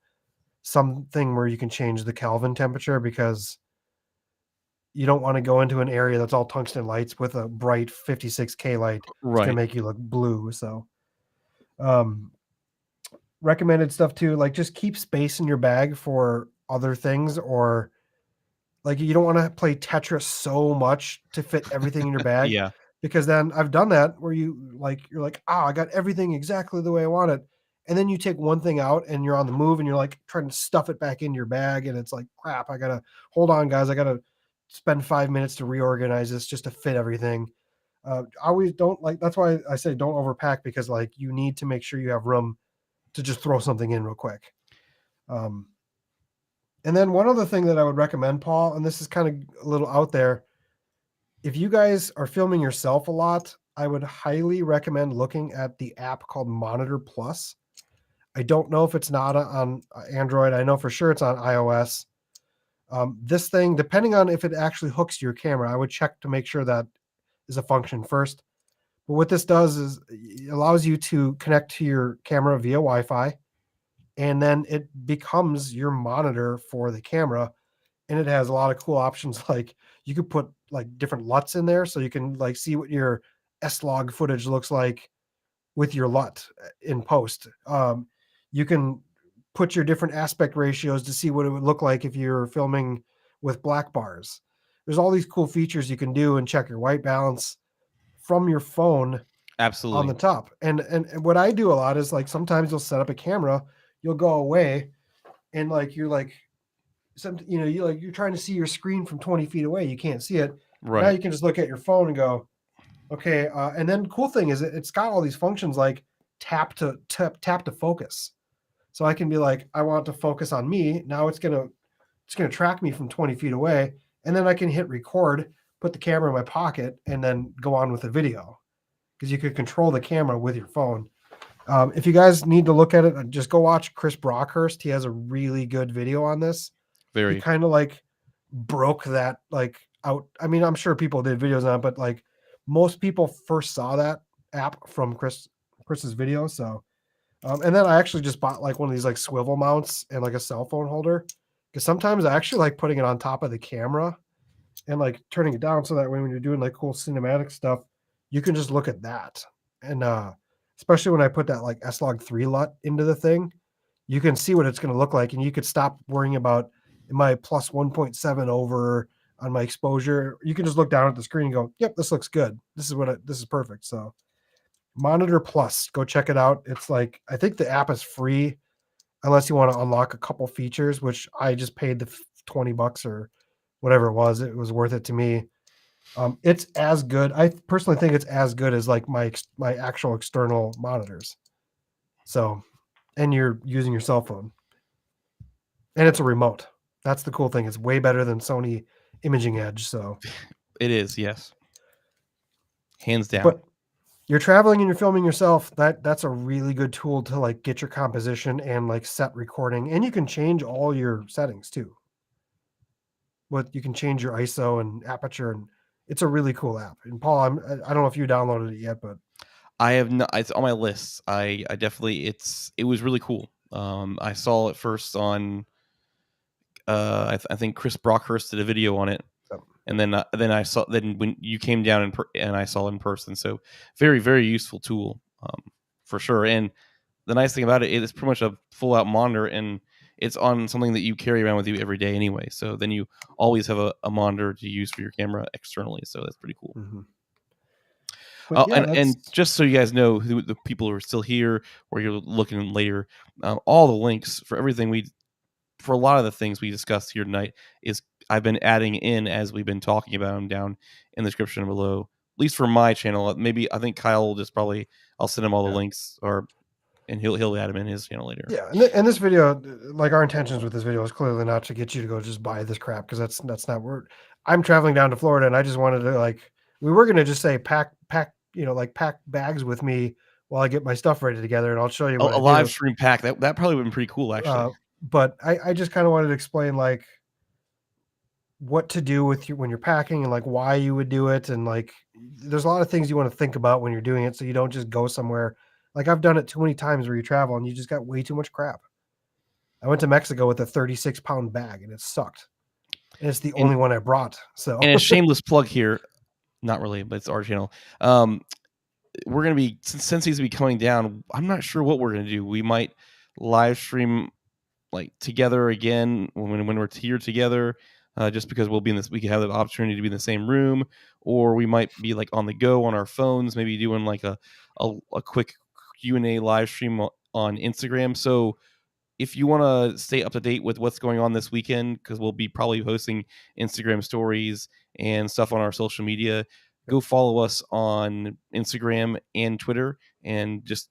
Speaker 3: something where you can change the Kelvin temperature, because you don't want to go into an area that's all tungsten lights with a bright 56K light. It's
Speaker 2: Right.
Speaker 3: going to make you look blue. So, recommended stuff too, like just keep space in your bag for other things, or like you don't want to play Tetris so much to fit everything in your bag.
Speaker 2: Yeah.
Speaker 3: Because then I've done that where you're like, I got everything exactly the way I want it. And then you take one thing out and you're on the move and you're like trying to stuff it back in your bag. And it's like, crap, I got to hold on, guys. I got to spend 5 minutes to reorganize this just to fit everything. I always don't like, that's why I say don't overpack, because like you need to make sure you have room to just throw something in real quick. And then one other thing that I would recommend, Paul, and this is kind of a little out there. If you guys are filming yourself a lot, I would highly recommend looking at the app called Monitor Plus. I don't know if it's not on Android. I know for sure it's on iOS. This thing, depending on if it actually hooks to your camera, I would check to make sure that is a function first. But what this does is it allows you to connect to your camera via Wi-Fi, and then it becomes your monitor for the camera. And it has a lot of cool options. Like you could put like different LUTs in there, so you can like see what your S-Log footage looks like with your LUT in post. You can put your different aspect ratios to see what it would look like if you're filming with black bars. There's all these cool features you can do and check your white balance from your phone
Speaker 2: Absolutely.
Speaker 3: on the top. And what I do a lot is like sometimes you'll set up a camera, you'll go away, and like you're like you're trying to see your screen from 20 feet away, you can't see it.
Speaker 2: Right.
Speaker 3: Now you can just look at your phone and go, okay. And then cool thing is it's got all these functions like tap to focus. So I can be like, I want to focus on me. Now it's gonna track me from 20 feet away, and then I can hit record, put the camera in my pocket, and then go on with the video, because you could control the camera with your phone. If you guys need to look at it, just go watch Chris Brockhurst. He has a really good video on this. He kind of like broke that like out. I mean, I'm sure people did videos on it, but like most people first saw that app from Chris's video. So, and then I actually just bought like one of these like swivel mounts and like a cell phone holder, because sometimes I actually like putting it on top of the camera and like turning it down, so that way when you're doing like cool cinematic stuff, you can just look at that. And especially when I put that like S-Log 3 LUT into the thing, you can see what it's going to look like, and you could stop worrying about my plus 1.7 over on my exposure. You can just look down at the screen and go, yep, this looks good. This is perfect. So Monitor Plus, go check it out. It's like, I think the app is free unless you want to unlock a couple features, which I just paid the $20 or whatever it was. It was worth it to me. It's as good. I personally think it's as good as like my actual external monitors. So, and you're using your cell phone, and it's a remote. That's the cool thing. It's way better than Sony Imaging Edge. So
Speaker 2: it is, yes, hands down.
Speaker 3: But you're traveling and you're filming yourself. That's a really good tool to like get your composition and like set recording, and you can change all your settings too. You can change your ISO and aperture, and it's a really cool app. And Paul, I don't know if you downloaded it yet, but
Speaker 2: I have not. It's on my list. I definitely. It was really cool. I saw it first on. I think Chris Brockhurst did a video on it, and then I saw. Then when you came down and I saw it in person, so very very useful tool, for sure. And the nice thing about it is it's pretty much a full out monitor, and it's on something that you carry around with you every day anyway. So then you always have a monitor to use for your camera externally. So that's pretty cool.
Speaker 3: Mm-hmm.
Speaker 2: And just so you guys know, the people who are still here or you're looking later, all the links for everything for a lot of the things we discussed here tonight is I've been adding in as we've been talking about them down in the description below. At least for my channel, maybe I think Kyle will I'll send him all the links, or and he'll add him in his channel later.
Speaker 3: Yeah, and this video, like our intentions with this video is clearly not to get you to go just buy this crap, because that's not where I'm traveling down to Florida, and I just wanted to, like, we were gonna just say pack pack bags with me while I get my stuff ready together, and I'll show you what
Speaker 2: A
Speaker 3: I
Speaker 2: live
Speaker 3: do.
Speaker 2: stream pack that probably would have been pretty cool actually.
Speaker 3: But I just kind of wanted to explain like what to do with you when you're packing, and like why you would do it, and like there's a lot of things you want to think about when you're doing it, so you don't just go somewhere. Like I've done it too many times where you travel and you just got way too much crap. I went to Mexico with a 36-pound bag and it sucked. And it's the
Speaker 2: And-
Speaker 3: only one I brought. So
Speaker 2: And a shameless plug here, not really, but it's our channel. We're gonna be, since he's gonna be coming down, I'm not sure what we're gonna do. We might live stream like together again when we're here together, just because we'll be in this, we can have the opportunity to be in the same room, or we might be like on the go on our phones, maybe doing like a quick Q&A live stream on Instagram. So if you want to stay up to date with what's going on this weekend, because we'll be probably posting Instagram stories and stuff on our social media, go follow us on Instagram and Twitter, and just,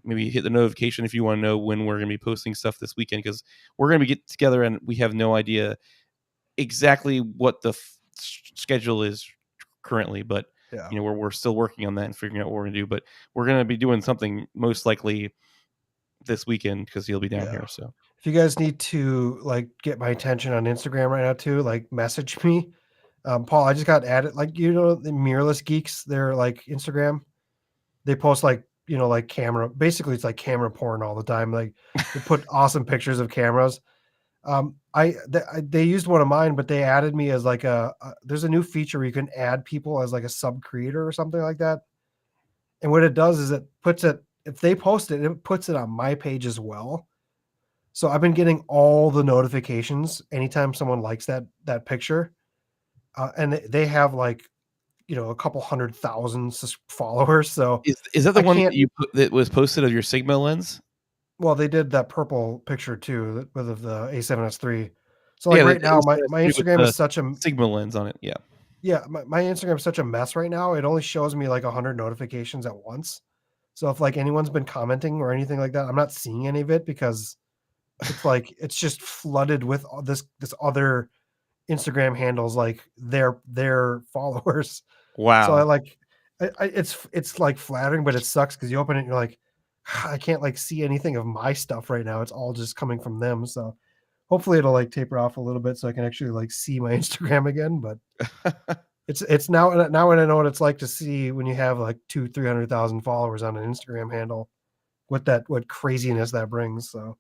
Speaker 2: maybe hit the notification if you want to know when we're going to be posting stuff this weekend, because we're going to get together and we have no idea exactly what the schedule is currently, but
Speaker 3: yeah.
Speaker 2: we're still working on that and figuring out what we're going to do. But we're going to be doing something most likely this weekend because he'll be down here. So
Speaker 3: If you guys need to like get my attention on Instagram right now too, like message me. Paul, I just got added, like, the Mirrorless Geeks, they're like Instagram. They post like, like camera, basically it's like camera porn all the time. Like they put awesome pictures of cameras. They used one of mine, but they added me as like there's a new feature where you can add people as like a sub creator or something like that. And what it does is it puts it, if they post it, it puts it on my page as well. So I've been getting all the notifications anytime someone likes that picture. And they have like, a couple 100,000 followers. So
Speaker 2: is that the
Speaker 3: I
Speaker 2: one
Speaker 3: can't-
Speaker 2: that was posted of your Sigma lens?
Speaker 3: well, they did that purple picture too with the A7S III. So like
Speaker 2: Yeah,
Speaker 3: right now, my
Speaker 2: with
Speaker 3: Instagram
Speaker 2: the
Speaker 3: is such a
Speaker 2: Sigma lens on it. Yeah.
Speaker 3: yeah, my Instagram is such a mess right now. It only shows me like 100 notifications at once. So if like anyone's been commenting or anything like that, I'm not seeing any of it because it's like it's just flooded with all this other Instagram handles, like their followers.
Speaker 2: Wow.
Speaker 3: So I like it's like flattering, but it sucks because you open it and you're like, I can't like see anything of my stuff right now. It's all just coming from them. So hopefully it'll like taper off a little bit so I can actually like see my Instagram again. But it's now when I know what it's like to see when you have like 200,000-300,000 followers on an Instagram handle, what craziness that brings. So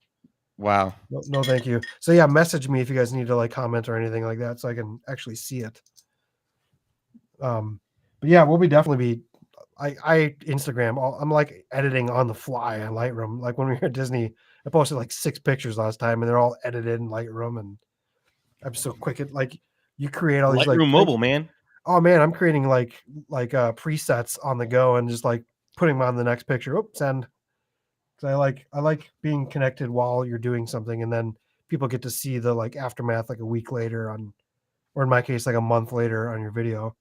Speaker 2: wow.
Speaker 3: no, thank you. So yeah, message me if you guys need to like comment or anything like that so I can actually see it. But yeah, we'll definitely be. I Instagram. I'm like editing on the fly on Lightroom. Like when we were at Disney, I posted like 6 pictures last time, and they're all edited in Lightroom. And I'm so quick at like you create all these like
Speaker 2: Lightroom mobile, man.
Speaker 3: Oh man, I'm creating like presets on the go and just like putting them on the next picture. Oops, send. Because I like being connected while you're doing something, and then people get to see the like aftermath like a week later on, or in my case like a month later on your video.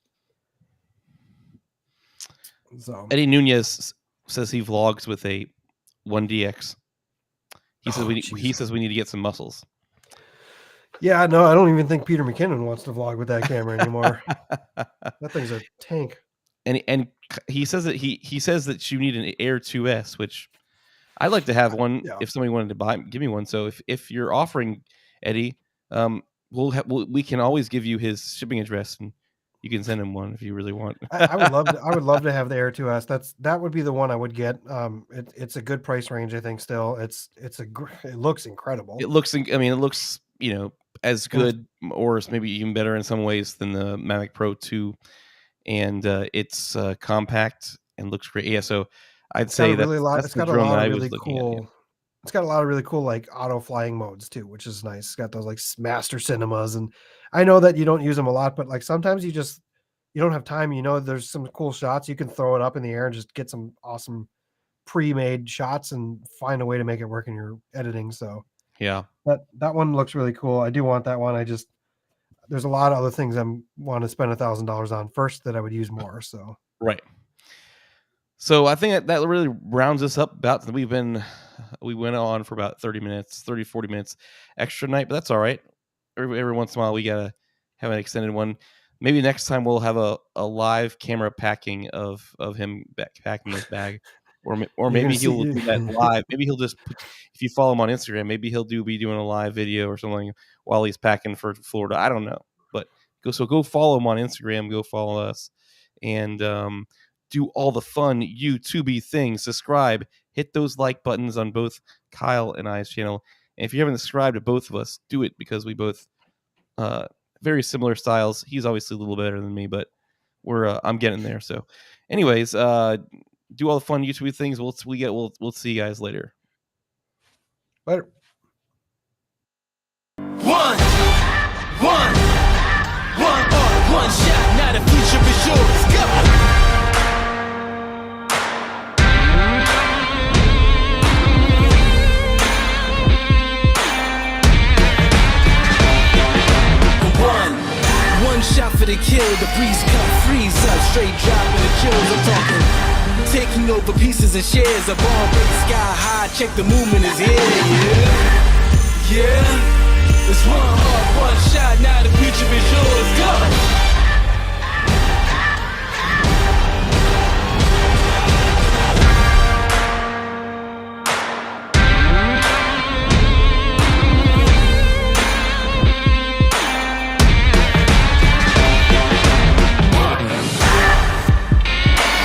Speaker 3: So
Speaker 2: Eddie Nunez says he vlogs with a 1DX. He says he says we need to get some muscles.
Speaker 3: Yeah, no, I don't even think Peter McKinnon wants to vlog with that camera anymore. That thing's a tank.
Speaker 2: And he says that he says that you need an Air 2S, which I'd like to have one if somebody wanted to give me one. So if you're offering, Eddie, we can always give you his shipping address and you can send him one if you really want.
Speaker 3: I would love to have the Air 2S. That would be the one I would get. It's a good price range, I think. Still, it looks incredible.
Speaker 2: It looks as good or maybe even better in some ways than the Mavic Pro 2, and it's compact and looks great. Yeah, so I'd say that's the drone that I was looking at. Yeah.
Speaker 3: It's got a lot of really cool like auto flying modes too, which is nice. It's got those like master cinemas, and I know that you don't use them a lot, but like sometimes you don't have time. There's some cool shots. You can throw it up in the air and just get some awesome pre-made shots and find a way to make it work in your editing. So
Speaker 2: yeah,
Speaker 3: that one looks really cool. I do want that one. There's a lot of other things I want to spend $1,000 on first that I would use more. So
Speaker 2: right. So I think that really rounds us up. We went on for about 40 minutes extra night, but that's all right. Every once in a while we gotta have an extended one. Maybe next time we'll have a live camera packing of him packing his bag, or maybe he'll do that live. Maybe he'll just if you follow him on Instagram, maybe he'll be doing a live video or something while he's packing for Florida. I don't know, but go follow him on Instagram. Go follow us, and do all the fun YouTube things. Subscribe, hit those like buttons on both Kyle and I's channel. And if you haven't subscribed to both of us, do it, because we both very similar styles. He's obviously a little better than me, but I'm getting there. So, anyways, do all the fun YouTube things. We'll see you guys later.
Speaker 3: Later.
Speaker 1: One shot, now the future is yours. Go! One shot for the kill, the breeze come freeze up, straight dropping the chills. I'm talking taking over pieces and shares, a ball break sky high, check the movement is here, yeah. It's one hard, one